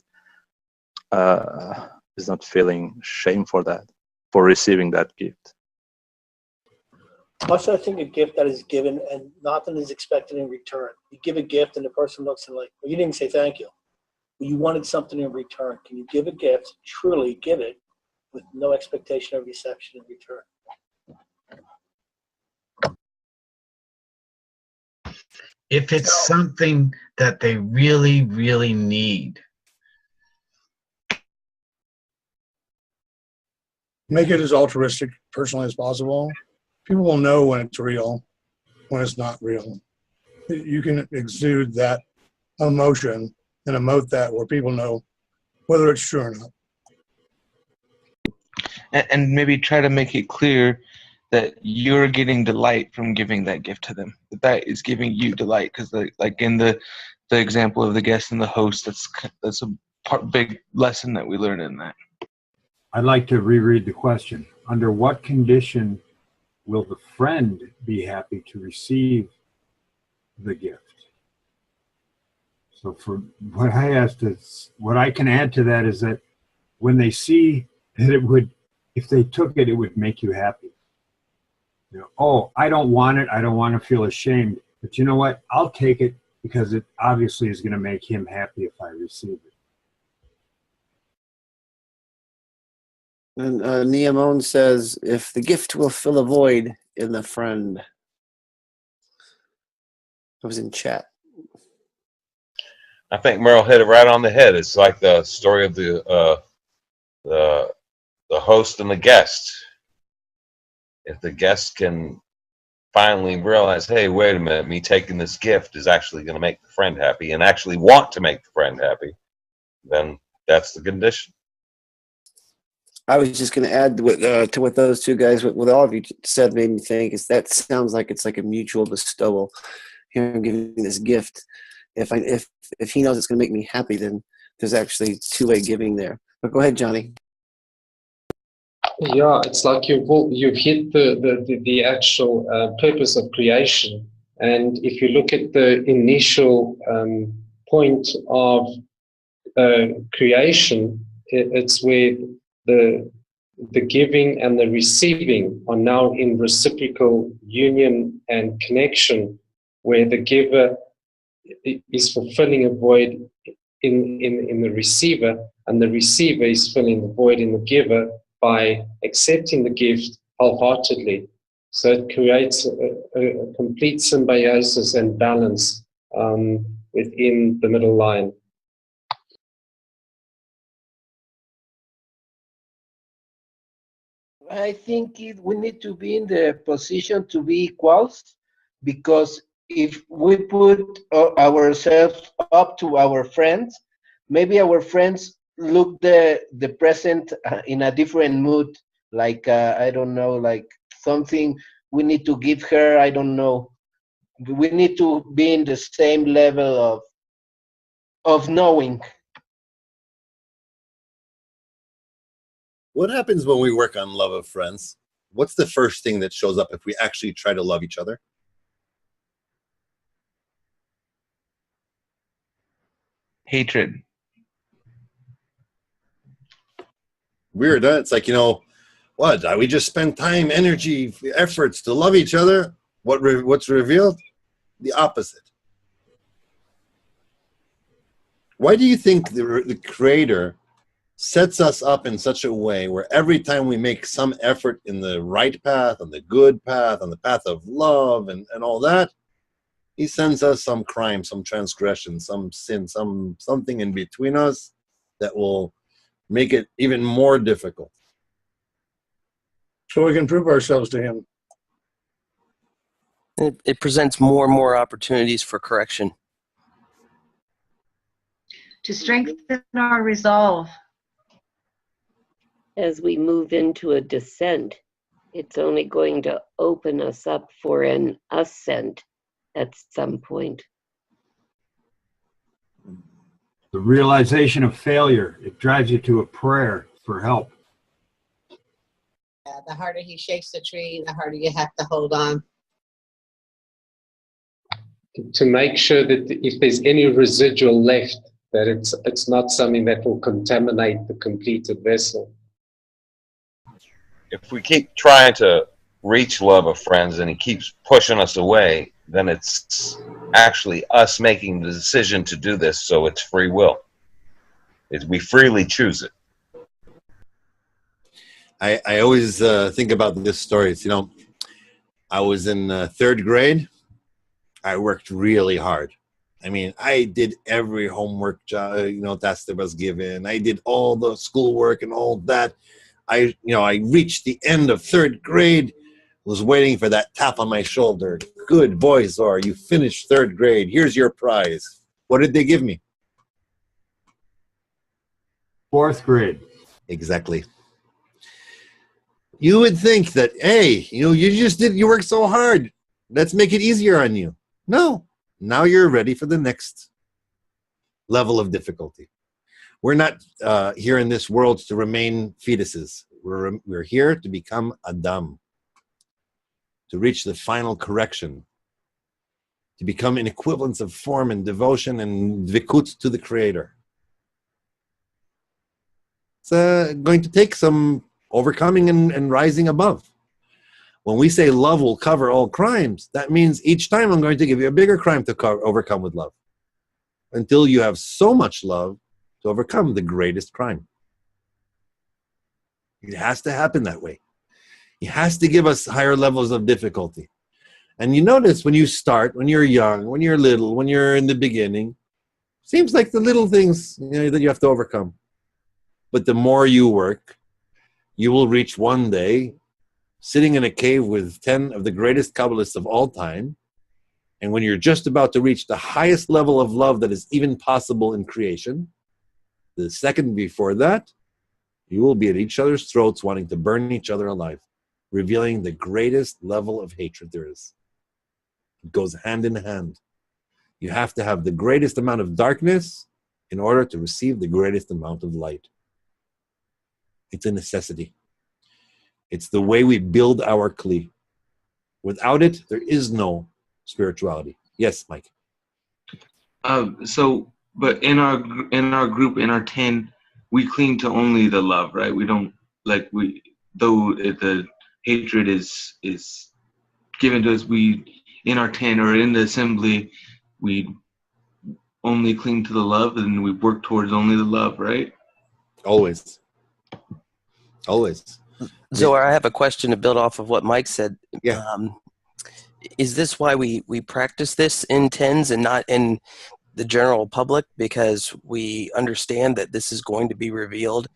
is not feeling shame for receiving that gift. Also, I think a gift that is given and nothing is expected in return. You give a gift and the person looks and like, well, you didn't say thank you. But you wanted something in return. Can you give a gift, truly give it, with no expectation of reception in return? If it's something that they really, really need. Make it as altruistic, personally as possible. People will know when it's real, when it's not real. You can exude that emotion and emote that where people know whether it's true or not. And maybe try to make it clear that you're getting delight from giving that gift to them. That is giving you delight, because like in the example of the guest and the host, that's a big lesson that we learn in that. I'd like to reread the question. Under what condition will the friend be happy to receive the gift? So for what I asked is, what I can add to that is that when they see that it would, if they took it, it would make you happy. Oh, I don't want it. I don't want to feel ashamed. But you know what? I'll take it because it obviously is going to make him happy if I receive it. And Neamon says, if the gift will fill a void in the friend. I was in chat. I think Merle hit it right on the head. It's like the story of the host and the guest. If the guest can finally realize, hey, wait a minute, me taking this gift is actually going to make the friend happy and actually want to make the friend happy, then that's the condition. I was just going to add to what those two guys, what all of you said, made me think is that sounds like it's like a mutual bestowal. Here I'm giving this gift. If he knows it's going to make me happy, then there's actually two-way giving there. But go ahead, Johnny. Yeah, it's like you've hit the actual purpose of creation. And if you look at the initial point of creation, it's where the giving and the receiving are now in reciprocal union and connection, where the giver is fulfilling a void in the receiver, and the receiver is filling the void in the giver by accepting the gift wholeheartedly. So it creates a complete symbiosis and balance within the middle line. I think we need to be in the position to be equals, because if we put ourselves up to our friends, maybe our friends look the present in a different mood, like I don't know, like something we need to give her. I don't know. We need to be in the same level of knowing. What happens when we work on love of friends? What's the first thing that shows up if we actually try to love each other? Hatred. Weird, huh? It's like, what? We just spend time, energy, efforts to love each other. What's revealed? The opposite. Why do you think the Creator sets us up in such a way where every time we make some effort in the right path, on the good path, on the path of love and all that, He sends us some crime, some transgression, some sin, something in between us that will make it even more difficult? So we can prove ourselves to Him. It presents more and more opportunities for correction. To strengthen our resolve. As we move into a descent, it's only going to open us up for an ascent at some point. The realization of failure, it drives you to a prayer for help. The harder He shakes the tree, the harder you have to hold on. To make sure that if there's any residual left, that it's not something that will contaminate the completed vessel. If we keep trying to reach love of friends and He keeps pushing us away, then it's actually us making the decision to do this, so it's free will. We freely choose it. I always think about this story. It's, I was in third grade. I worked really hard. I mean, I did every homework job, task that was given. I did all the schoolwork and all that. I reached the end of third grade, was waiting for that tap on my shoulder. Good boy, Zor, you finished third grade. Here's your prize. What did they give me? Fourth grade. Exactly. You would think that, hey, you worked so hard. Let's make it easier on you. No, now you're ready for the next level of difficulty. We're not here in this world to remain fetuses. We're here to become Adam, to reach the final correction, to become an equivalence of form and devotion and dvikut to the Creator. It's going to take some overcoming and rising above. When we say love will cover all crimes, that means each time I'm going to give you a bigger crime to overcome with love, until you have so much love to overcome the greatest crime. It has to happen that way. He has to give us higher levels of difficulty. And you notice when you start, when you're young, when you're little, when you're in the beginning, seems like the little things that you have to overcome. But the more you work, you will reach one day sitting in a cave with 10 of the greatest Kabbalists of all time. And when you're just about to reach the highest level of love that is even possible in creation, the second before that, you will be at each other's throats wanting to burn each other alive, revealing the greatest level of hatred there is. It goes hand in hand. You have to have the greatest amount of darkness in order to receive the greatest amount of light. It's a necessity. It's the way we build our kli. Without it, there is no spirituality. Yes, Mike. But in our group, in our 10, we cling to only the love, right? We don't though the hatred is given to us. We in our 10 or in the assembly, we only cling to the love, and we work towards only the love, right? Always. Always. Zohar, I have a question to build off of what Mike said. Yeah. Is this why we practice this in tens and not in the general public? Because we understand that this is going to be revealed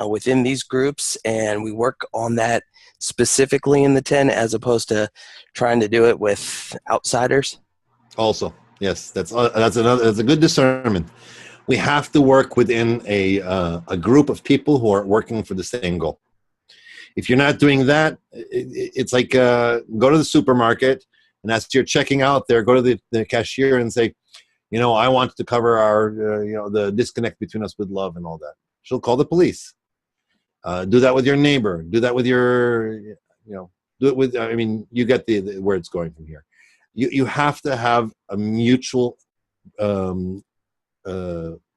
within these groups, and we work on that specifically in the 10 as opposed to trying to do it with outsiders? Also, yes, that's a good discernment. We have to work within a group of people who are working for the same goal. If you're not doing that, it's like go to the supermarket, and as you're checking out there, go to the cashier and say, I want to cover our, the disconnect between us with love and all that. She'll call the police. Do that with your neighbor. Do that with your, do it with, you get where it's going from here. You have to have a mutual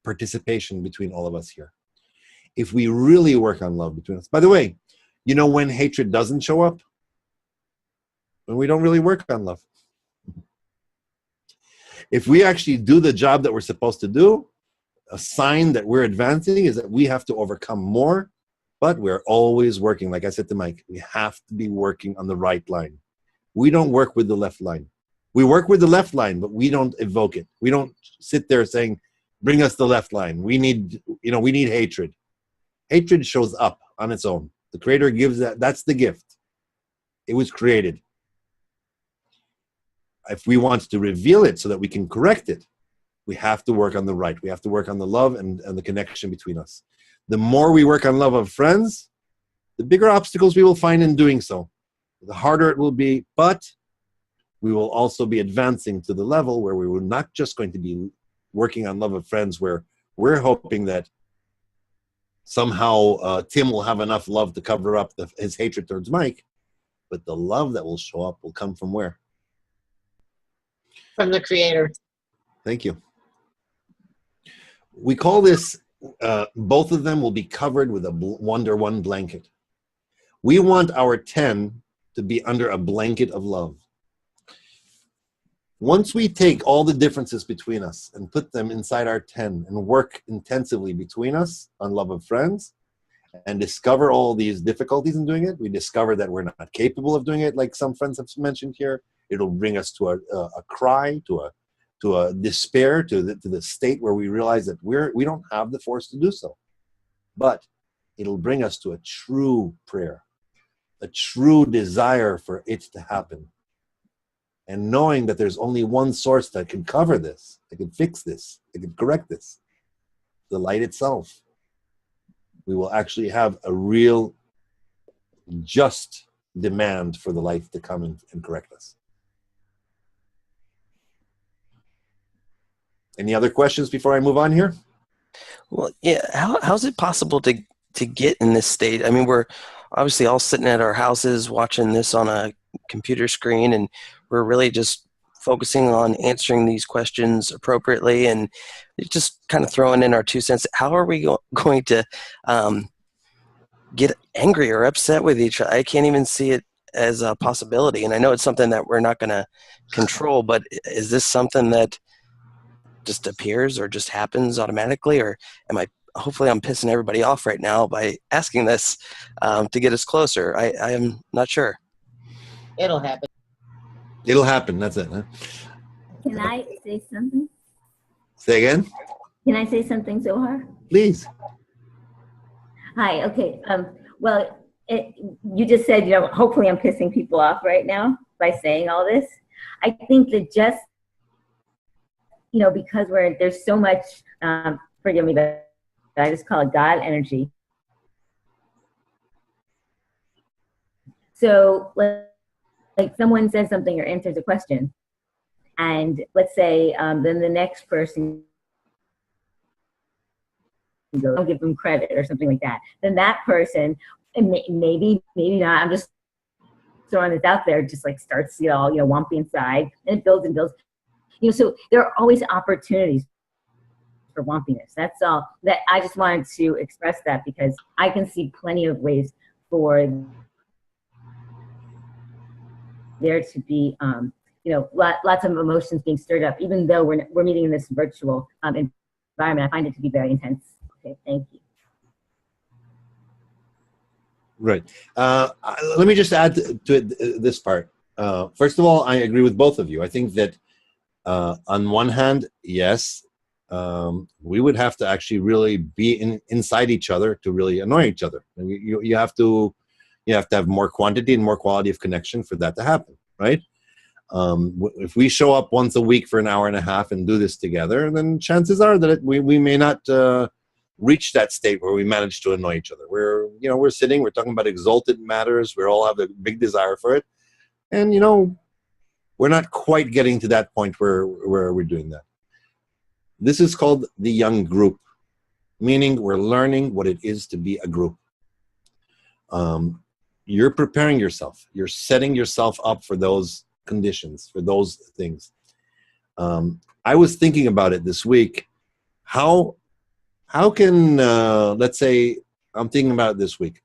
participation between all of us here. If we really work on love between us. By the way, when hatred doesn't show up? When we don't really work on love. If we actually do the job that we're supposed to do, a sign that we're advancing is that we have to overcome more, but we're always working. Like I said to Mike, we have to be working on the right line. We don't work with the left line. We work with the left line, but we don't evoke it. We don't sit there saying, bring us the left line. We need hatred. Hatred shows up on its own. The Creator gives that's the gift. It was created. If we want to reveal it so that we can correct it, we have to work on the right. We have to work on the love and the connection between us. The more we work on love of friends, the bigger obstacles we will find in doing so. The harder it will be, but we will also be advancing to the level where we were not just going to be working on love of friends, where we're hoping that somehow Tim will have enough love to cover up his hatred towards Mike, but the love that will show up will come from where? From the Creator. Thank you. We call this, both of them will be covered with a under one blanket. We want our 10 to be under a blanket of love. Once we take all the differences between us and put them inside our 10 and work intensively between us on love of friends and discover all these difficulties in doing it, we discover that we're not capable of doing it, like some friends have mentioned here. It'll bring us to a cry, to a despair, to the state where we realize that we don't have the force to do so. But it'll bring us to a true prayer, a true desire for it to happen. And knowing that there's only one source that can cover this, that can fix this, that can correct this, the light itself. We will actually have a real just demand for the light to come and correct us. Any other questions before I move on here? Well, yeah. How's it possible to get in this state? I mean, we're obviously all sitting at our houses watching this on a computer screen, and we're really just focusing on answering these questions appropriately and just kind of throwing in our 2 cents. How are we going to get angry or upset with each other? I can't even see it as a possibility. And I know it's something that we're not going to control, but is this something that just appears or just happens automatically? Or hopefully I'm pissing everybody off right now by asking this to get us closer. I am not sure. It'll happen. It'll happen. That's it. Huh? Can I say something? Say again? Can I say something, Zohar? Please. Hi. Okay. Well, you just said, hopefully I'm pissing people off right now by saying all this. I think that just, because there's so much, forgive me, but I just call it God energy. So like someone says something or answers a question, and let's say then the next person goes, I'll give them credit or something like that. Then that person maybe not. I'm just throwing this out there. Just like starts, wumpy inside, and it builds and builds. So there are always opportunities for wumpiness. That's all. That I just wanted to express that because I can see plenty of ways for there to be, lots of emotions being stirred up, even though we're meeting in this virtual environment. I find it to be very intense. Okay, thank you. Right. Let me just add to it, this part. First of all, I agree with both of you. I think that on one hand, yes, we would have to actually really be inside each other to really annoy each other. And you have to have more quantity and more quality of connection for that to happen, right? If we show up once a week for an hour and a half and do this together, then chances are that we may not reach that state where we manage to annoy each other. We're sitting, we're talking about exalted matters. We all have a big desire for it, and we're not quite getting to that point where we're doing that. This is called the young group, meaning we're learning what it is to be a group. You're preparing yourself. You're setting yourself up for those conditions, for those things. I was thinking about it this week. How can, let's say, I'm thinking about it this week.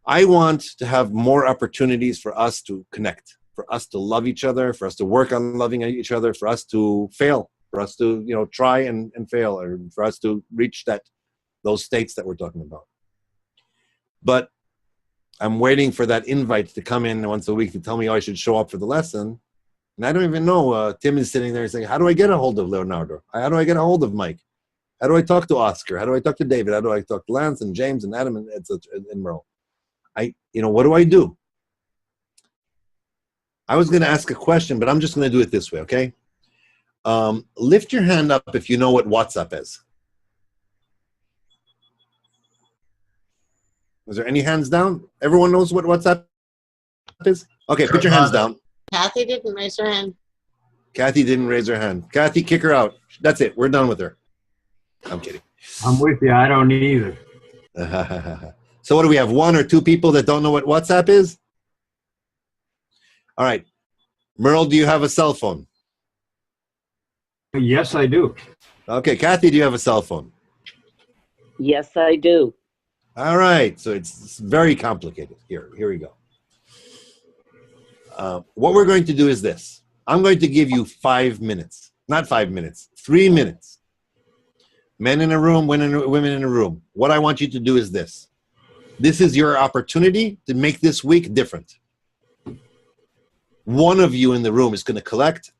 I want to have more opportunities for us to connect, for us to love each other, for us to work on loving each other, for us to fail, for us to try and fail, or for us to reach those states that we're talking about. But I'm waiting for that invite to come in once a week to tell me, I should show up for the lesson. And I don't even know. Tim is sitting there saying, how do I get a hold of Leonardo? How do I get a hold of Mike? How do I talk to Oscar? How do I talk to David? How do I talk to Lance and James and Adam and Merle? What do I do? I was going to ask a question, but I'm just going to do it this way, okay? Lift your hand up if you know what WhatsApp is. Is there any hands down? Everyone knows what WhatsApp is? Okay, put your hands down. Kathy didn't raise her hand. Kathy didn't raise her hand. Kathy, kick her out. That's it. We're done with her. I'm kidding. I'm with you. I don't either. So what do we have? 1 or 2 people that don't know what WhatsApp is? All right. Merle, do you have a cell phone? Yes, I do. Okay. Kathy, do you have a cell phone? Yes, I do. All right. So it's very complicated. Here we go. What we're going to do is this. I'm going to give you 5 minutes. Not 5 minutes. 3 minutes. Men in a room, women in a room. What I want you to do is this. This is your opportunity to make this week different. One of you in the room is going to collect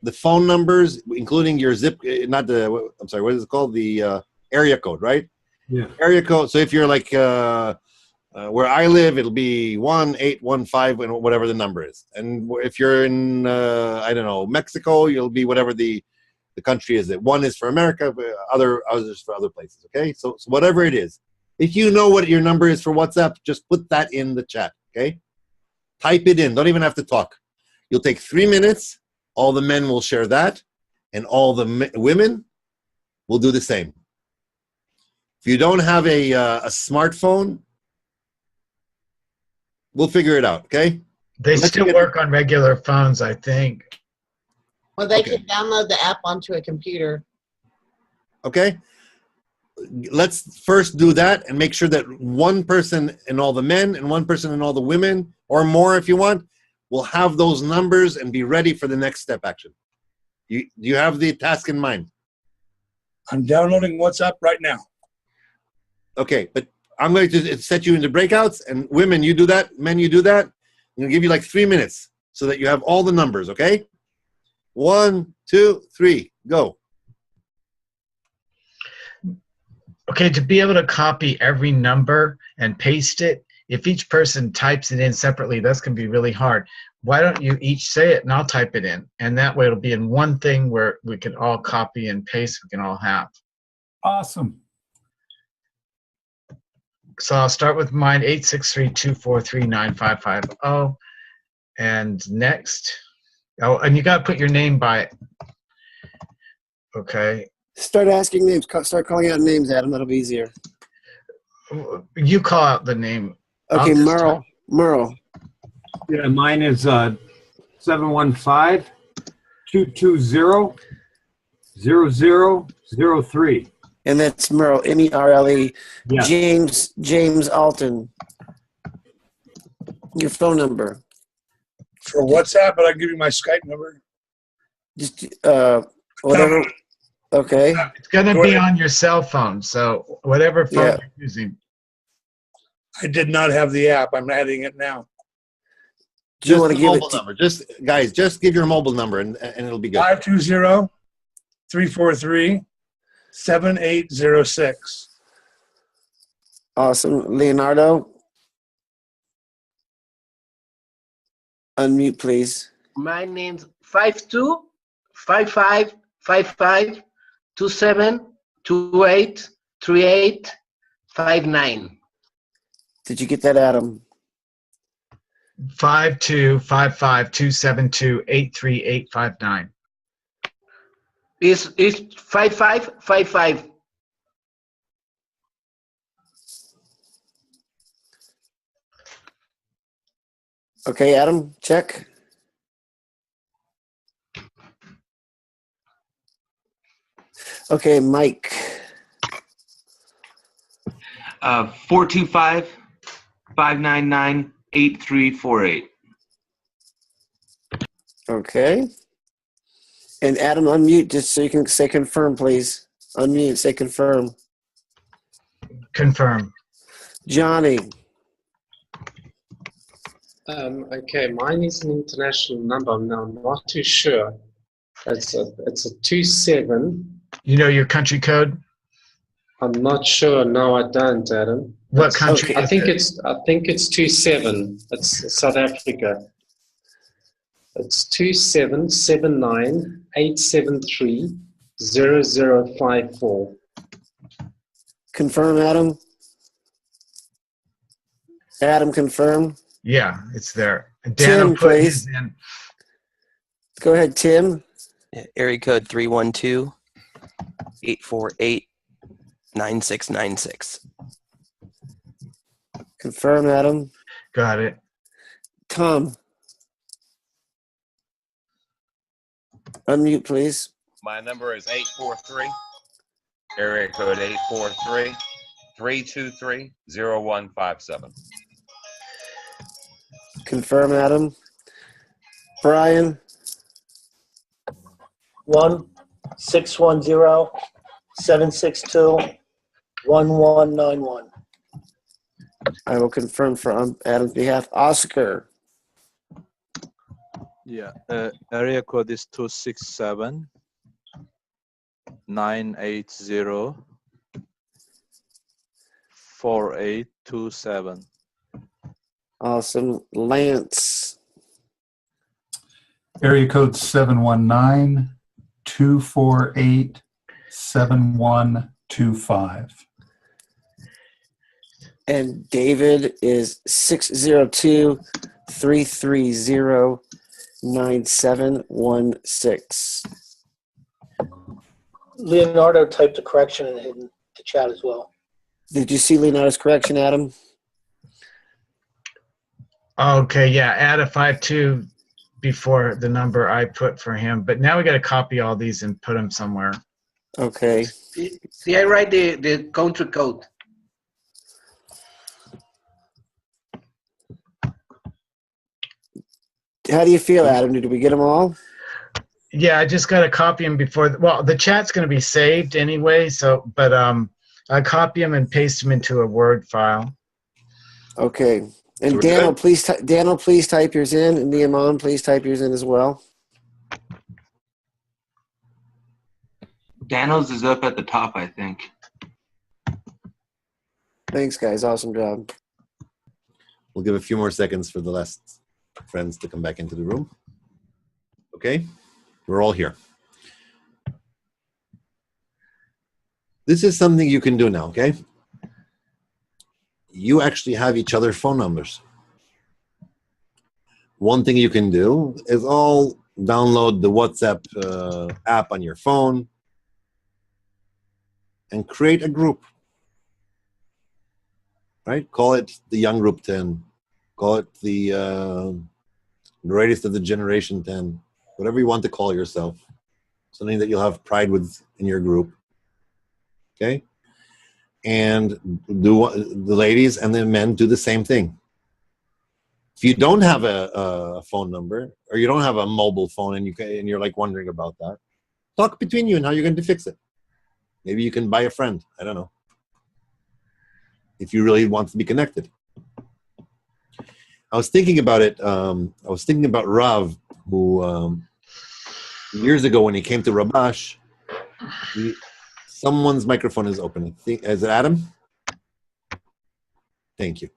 the phone numbers, including your zip, what is it called? The area code, right? Yeah. Area code. So if you're like where I live, it'll be 1815, whatever the number is. And if you're in, Mexico, you'll be whatever the country is. 1 is for America, others for other places, okay? So whatever it is. If you know what your number is for WhatsApp, just put that in the chat, okay? Type it in. Don't even have to talk. You'll take 3 minutes. All the men will share that, and all the women will do the same. If you don't have a smartphone, we'll figure it out, okay? They still work on regular phones, I think. Well, they can download the app onto a computer. Okay? Let's first do that and make sure that 1 person in all the men and 1 person in all the women, or more if you want, will have those numbers and be ready for the next step action. Do you have the task in mind? I'm downloading WhatsApp right now. Okay, but I'm going to set you into breakouts, and women, you do that. Men, you do that. I'm going to give you like 3 minutes so that you have all the numbers, okay? 1, 2, 3, go. Okay, to be able to copy every number and paste it, if each person types it in separately, that's going to be really hard. Why don't you each say it and I'll type it in? And that way it'll be in one thing where we can all copy and paste, we can all have. Awesome. So I'll start with mine, 863-243-9550. And next, oh, and you got to put your name by it. Okay. Start asking names. Start calling out names, Adam. That'll be easier. You call out the name. Okay, Merle. Yeah, mine is 715-220-0003. And that's Merle, M-E-R-L-E. Yeah. James Alton. Your phone number. For WhatsApp, but I'll give you my Skype number. Just whatever. Okay. It's going to be on your cell phone, so whatever phone you're using. I did not have the app. I'm adding it now. Do you Just want to the give mobile it number. Just guys, just give your mobile number and it'll be good. 520-343-7806. Awesome. Leonardo? Unmute, please. My name's 52555527283859. Did you get that, Adam? 5255-272-83859. It's 5555. Okay, Adam, check. Okay, Mike. 425-599-8348. Okay. And Adam, unmute just so you can say confirm, please. Unmute, say confirm. Confirm. Johnny. Okay, mine is an international number. I'm not too sure. It's a 27. You know your country code? I'm not sure. No, I don't, Adam. What country? I think it's 27. It's South Africa. It's 2779-873-0054. Confirm, Adam. Adam, confirm. Yeah, it's there. Dan Tim, will put please. his in. Go ahead, Tim. Area code 312-848-9696. Confirm, Adam. Got it. Tom. Unmute, please. My number is 843, area code 843-323-0157. Confirm, Adam. Brian. 1-610-762-1191. I will confirm for Adam's behalf. Oscar. Yeah, area code is 267-980-4827. Awesome. Lance. Area code 719-248-7125. And David is 602-330-9716. Leonardo typed a correction in the chat as well. Did you see Leonardo's correction, Adam? Okay, yeah, add a 52 before the number I put for him. But now we got to copy all these and put them somewhere. Okay. See, I write the country code. How do you feel, Adam? Did we get them all? Yeah, I just got to copy them before. Well, the chat's going to be saved anyway. So, but I copy them and paste them into a Word file. Okay. And Daniel, please type yours in, and Niamon, please type yours in as well. Daniel's is up at the top, I think. Thanks, guys. Awesome job. We'll give a few more seconds for the last friends to come back into the room. Okay, we're all here. This is something you can do now, okay? You actually have each other's phone numbers. One thing you can do is all download the WhatsApp app on your phone and create a group. right? Call it the young group 10. Call it the greatest of the generation 10. Whatever you want to call yourself. Something that you'll have pride with in your group. Okay? And the ladies and the men do the same thing. If you don't have a phone number, or you don't have a mobile phone, and you're like wondering about that, talk between you and how you're going to fix it. Maybe you can buy a friend. I don't know. If you really want to be connected. I was thinking about it. I was thinking about Rav, who years ago when he came to Rabash, someone's microphone is open. Is it Adam? Thank you.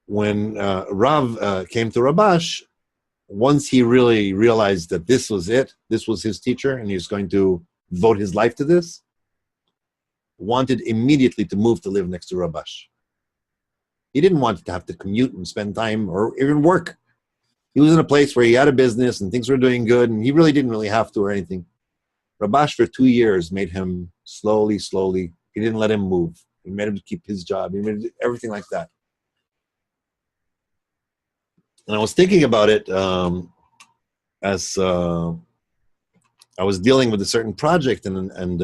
When Rav came to Rabash, once he really realized that this was it, this was his teacher, and he was going to devote his life to this, wanted immediately to move to live next to Rabash. He didn't want to have to commute and spend time or even work. He was in a place where he had a business and things were doing good, and he really didn't have to or anything. Rabash for 2 years made him slowly. He didn't let him move. He made him keep his job. He made him do everything like that. And I was thinking about it as I was dealing with a certain project, and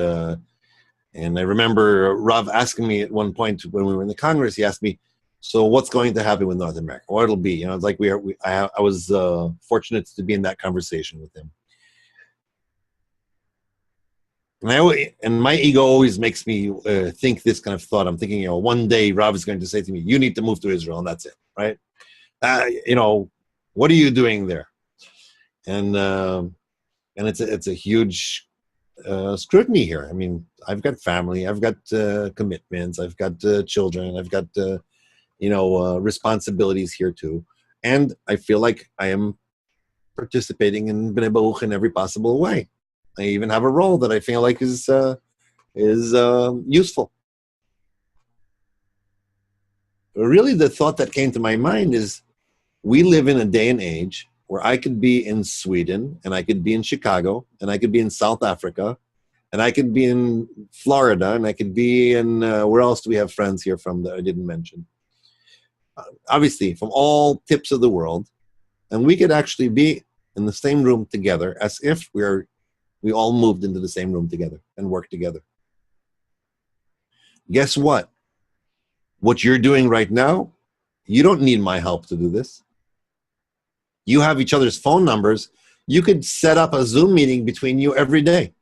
I remember Rav asking me at one point when we were in the Congress. He asked me, "So what's going to happen with North America? What it'll be?" It's like I was fortunate to be in that conversation with him. And my ego always makes me think this kind of thought. I'm thinking, one day Rav is going to say to me, "You need to move to Israel," and that's it, right? What are you doing there? And it's a huge scrutiny here. I mean, I've got family, I've got commitments, I've got children, I've got responsibilities here too, and I feel like I am participating in Bnei Baruch in every possible way. I even have a role that I feel like is useful. But really, the thought that came to my mind is, we live in a day and age where I could be in Sweden, and I could be in Chicago, and I could be in South Africa, and I could be in Florida, and I could be in, where else do we have friends here from that I didn't mention? Obviously, from all tips of the world, and we could actually be in the same room together as if we all moved into the same room together and worked together. Guess what? What you're doing right now, you don't need my help to do this. You have each other's phone numbers. You could set up a Zoom meeting between you every day.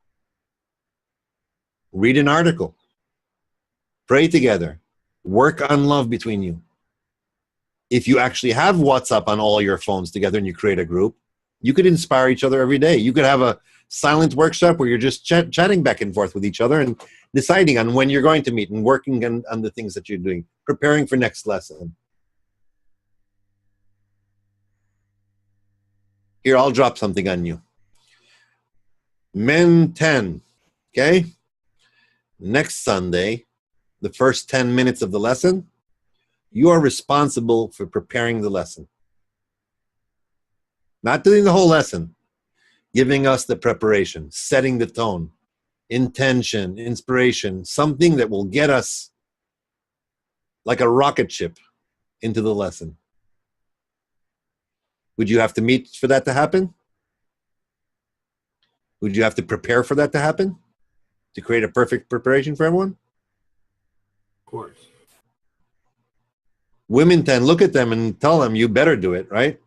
Read an article. Pray together. Work on love between you. If you actually have WhatsApp on all your phones together and you create a group, you could inspire each other every day. You could have a silent workshop where you're just chatting back and forth with each other and deciding on when you're going to meet and working on the things that you're doing, preparing for next lesson. Here, I'll drop something on you. Men 10, okay? Next Sunday, the first 10 minutes of the lesson, you are responsible for preparing the lesson. Not doing the whole lesson, giving us the preparation, setting the tone, intention, inspiration, something that will get us like a rocket ship into the lesson. Would you have to meet for that to happen? Would you have to prepare for that to happen? To create a perfect preparation for everyone? Of course. Women 10, look at them and tell them, you better do it, right?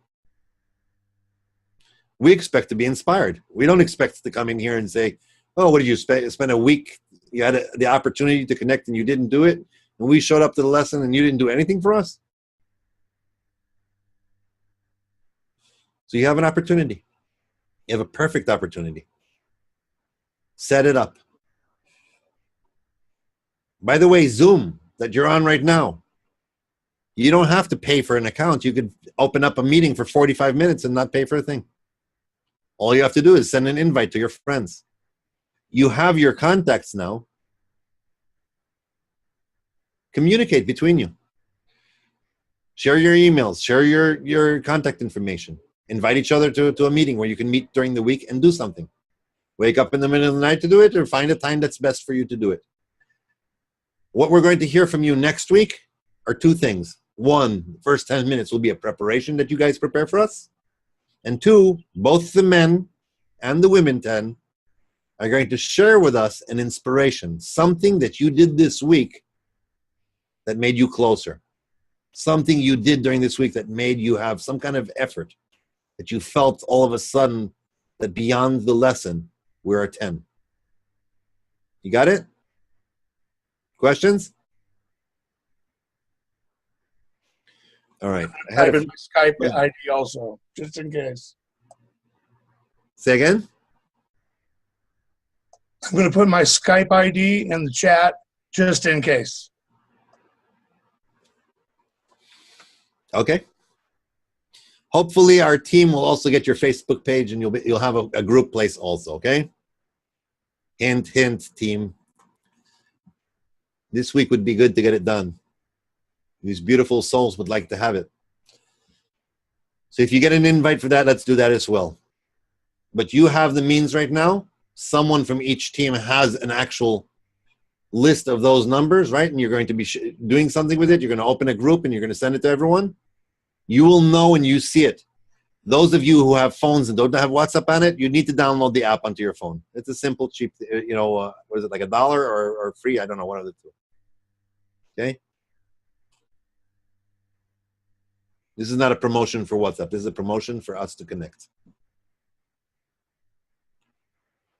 We expect to be inspired. We don't expect to come in here and say, oh, what did you spend a week? You had the opportunity to connect and you didn't do it. And we showed up to the lesson and you didn't do anything for us. So you have an opportunity. You have a perfect opportunity. Set it up. By the way, Zoom that you're on right now, you don't have to pay for an account. You could open up a meeting for 45 minutes and not pay for a thing. All you have to do is send an invite to your friends. You have your contacts now. Communicate between you. Share your emails. Share your contact information. Invite each other to a meeting where you can meet during the week and do something. Wake up in the middle of the night to do it, or find a time that's best for you to do it. What we're going to hear from you next week are two things. One, the first 10 minutes will be a preparation that you guys prepare for us. And two, both the men and the women 10 are going to share with us an inspiration, something that you did this week that made you closer. Something you did during this week that made you have some kind of effort, that you felt all of a sudden that beyond the lesson, we're a 10. You got it? Questions? All right. I had Type in my Skype yeah. ID also, just in case. Say again? I'm going to put my Skype ID in the chat just in case. Okay. Hopefully our team will also get your Facebook page and you'll have a group place also, okay? Hint, hint, team. This week would be good to get it done. These beautiful souls would like to have it. So if you get an invite for that, let's do that as well. But you have the means right now. Someone from each team has an actual list of those numbers, right? And you're going to be doing something with it. You're going to open a group and you're going to send it to everyone. You will know when you see it. Those of you who have phones and don't have WhatsApp on it, you need to download the app onto your phone. It's a simple, cheap, what is it, like $1 or free? I don't know, one of the two. Okay? This is not a promotion for WhatsApp. This is a promotion for us to connect.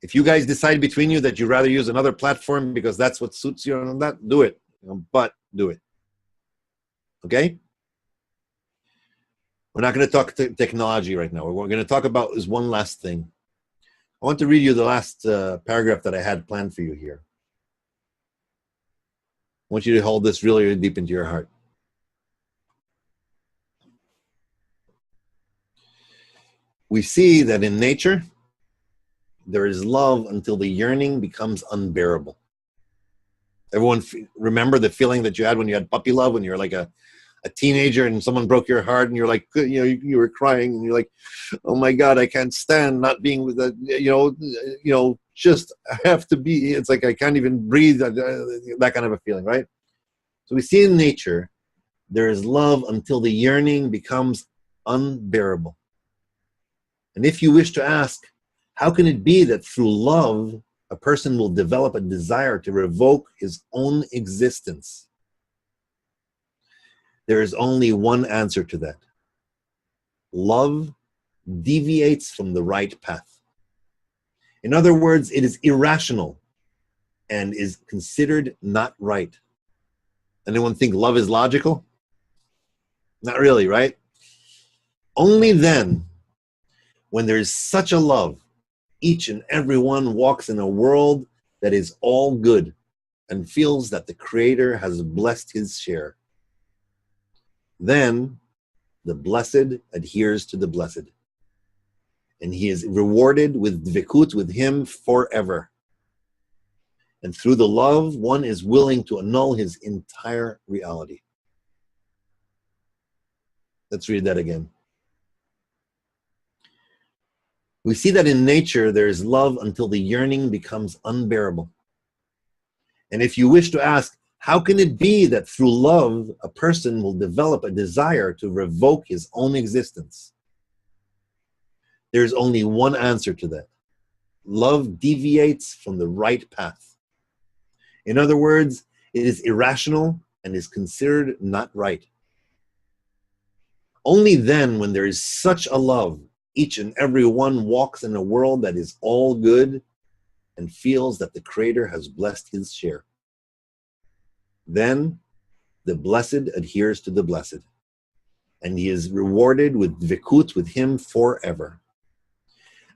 If you guys decide between you that you'd rather use another platform because that's what suits you and that, do it. But do it. Okay? We're not going to talk technology right now. What we're going to talk about is one last thing. I want to read you the last paragraph that I had planned for you here. I want you to hold this really, really deep into your heart. We see that in nature, there is love until the yearning becomes unbearable. Everyone remember the feeling that you had when you had puppy love, when you were like a teenager and someone broke your heart and you're like, you were crying and you're like, oh my God, I can't stand not being with that, just I have to be, it's like I can't even breathe, that kind of a feeling, right? So we see in nature, there is love until the yearning becomes unbearable. And if you wish to ask, how can it be that through love, a person will develop a desire to revoke his own existence? There is only one answer to that. Love deviates from the right path. In other words, it is irrational and is considered not right. Anyone think love is logical? Not really, right? Only then, when there is such a love, each and every one walks in a world that is all good and feels that the Creator has blessed his share. Then the blessed adheres to the blessed, and he is rewarded with dvikut with him forever. And through the love, one is willing to annul his entire reality. Let's read that again. We see that in nature there is love until the yearning becomes unbearable. And if you wish to ask, how can it be that through love a person will develop a desire to revoke his own existence? There's only one answer to that. Love deviates from the right path. In other words, it is irrational and is considered not right. Only then, when there is such a love, each and every one walks in a world that is all good and feels that the Creator has blessed his share. Then the blessed adheres to the blessed, and he is rewarded with dvikut with him forever.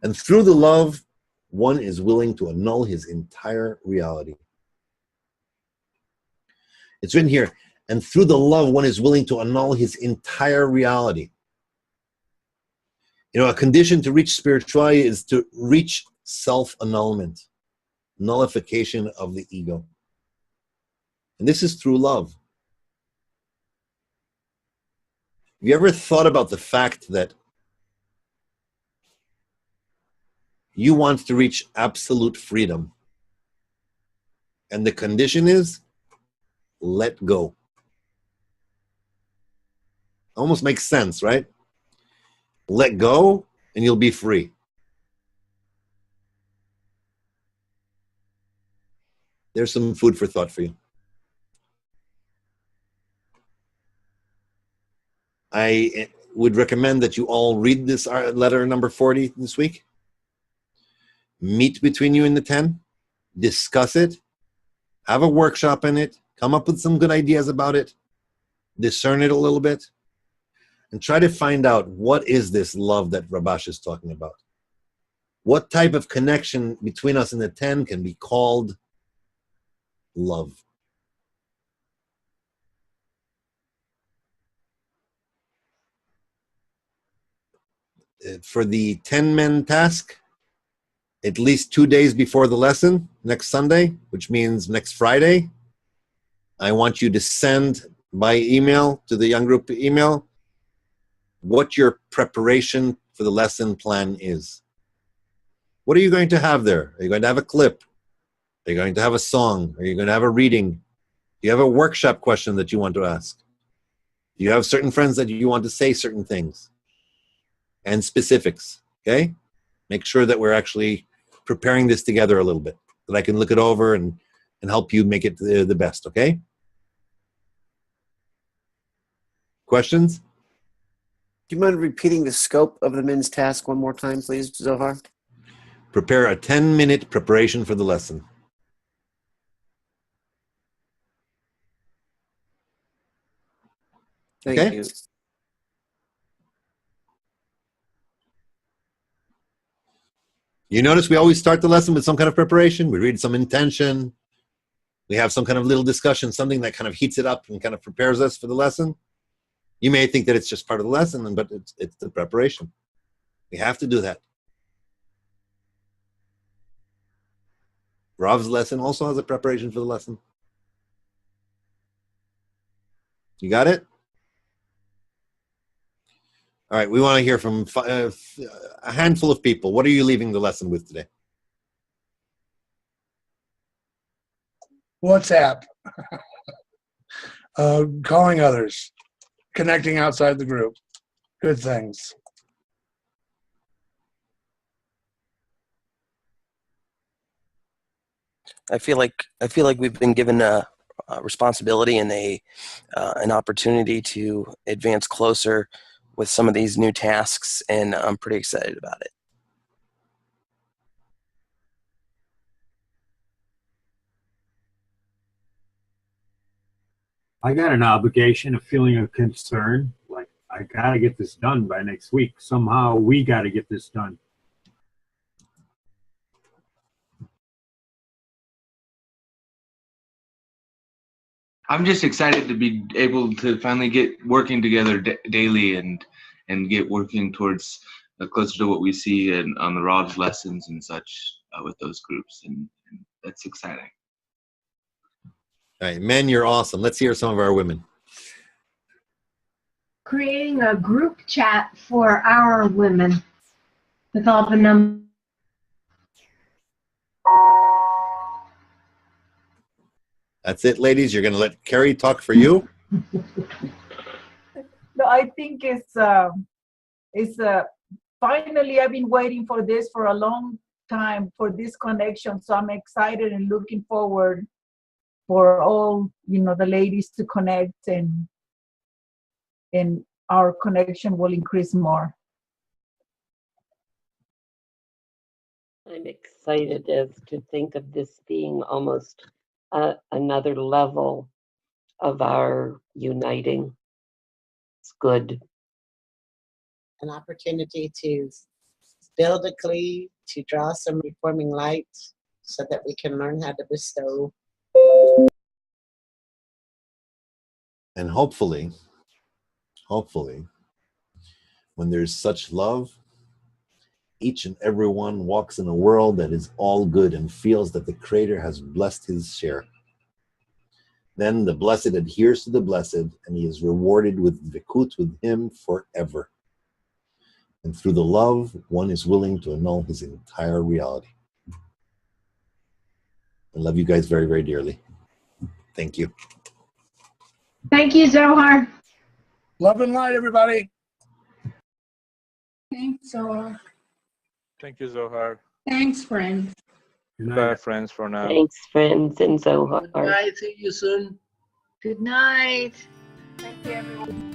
And through the love, one is willing to annul his entire reality. It's written here, and through the love, one is willing to annul his entire reality. A condition to reach spirituality is to reach self-annulment, nullification of the ego. And this is through love. Have you ever thought about the fact that you want to reach absolute freedom, and the condition is let go? Almost makes sense, right? Let go and you'll be free. There's some food for thought for you. I would recommend that you all read this letter number 40 this week. Meet between you and the 10. Discuss it. Have a workshop in it. Come up with some good ideas about it. Discern it a little bit. And try to find out, what is this love that Rabash is talking about? What type of connection between us and the 10 can be called love? For the 10-men task, at least 2 days before the lesson, next Sunday, which means next Friday, I want you to send by email to the young group email what your preparation for the lesson plan is. What are you going to have there? Are you going to have a clip? Are you going to have a song? Are you going to have a reading? Do you have a workshop question that you want to ask? Do you have certain friends that you want to say certain things? And specifics, okay? Make sure that we're actually preparing this together a little bit, that I can look it over and help you make it the best, okay? Questions? Do you mind repeating the scope of the men's task one more time, please, Zohar? Prepare a 10-minute preparation for the lesson. Thank you. You notice we always start the lesson with some kind of preparation. We read some intention. We have some kind of little discussion, something that kind of heats it up and kind of prepares us for the lesson. You may think that it's just part of the lesson, but it's the preparation. We have to do that. Rav's lesson also has a preparation for the lesson. You got it? All right, we want to hear from a handful of people. What are you leaving the lesson with today? WhatsApp. Calling others. Connecting outside the group. Good things. I feel like we've been given a responsibility and an opportunity to advance closer with some of these new tasks, and I'm pretty excited about it. I got an obligation, a feeling of concern, like I gotta get this done by next week. Somehow we gotta get this done. I'm just excited to be able to finally get working together daily and get working towards closer to what we see on the Rob's lessons and such with those groups, and that's exciting. All right, men, you're awesome. Let's hear some of our women. Creating a group chat for our women with all the numbers. That's it, ladies. You're going to let Carrie talk for you? No, I think it's finally, I've been waiting for this for a long time, for this connection. So I'm excited and looking forward for all, the ladies to connect, and our connection will increase more. I'm excited as to think of this being almost another level of our uniting. It's good. An opportunity to build a cleave, to draw some reforming light so that we can learn how to bestow. And hopefully, when there's such love, each and every one walks in a world that is all good and feels that the Creator has blessed his share. Then the blessed adheres to the blessed, and he is rewarded with vikut with him forever. And through the love, one is willing to annul his entire reality. I love you guys very, very dearly. Thank you. Thank you, Zohar. Love and light, everybody. Thanks, Zohar. Thank you, Zohar. Thanks, friends. Bye, friends, for now. Thanks, friends, and Zohar. Bye. See you soon. Good night. Thank you, everyone.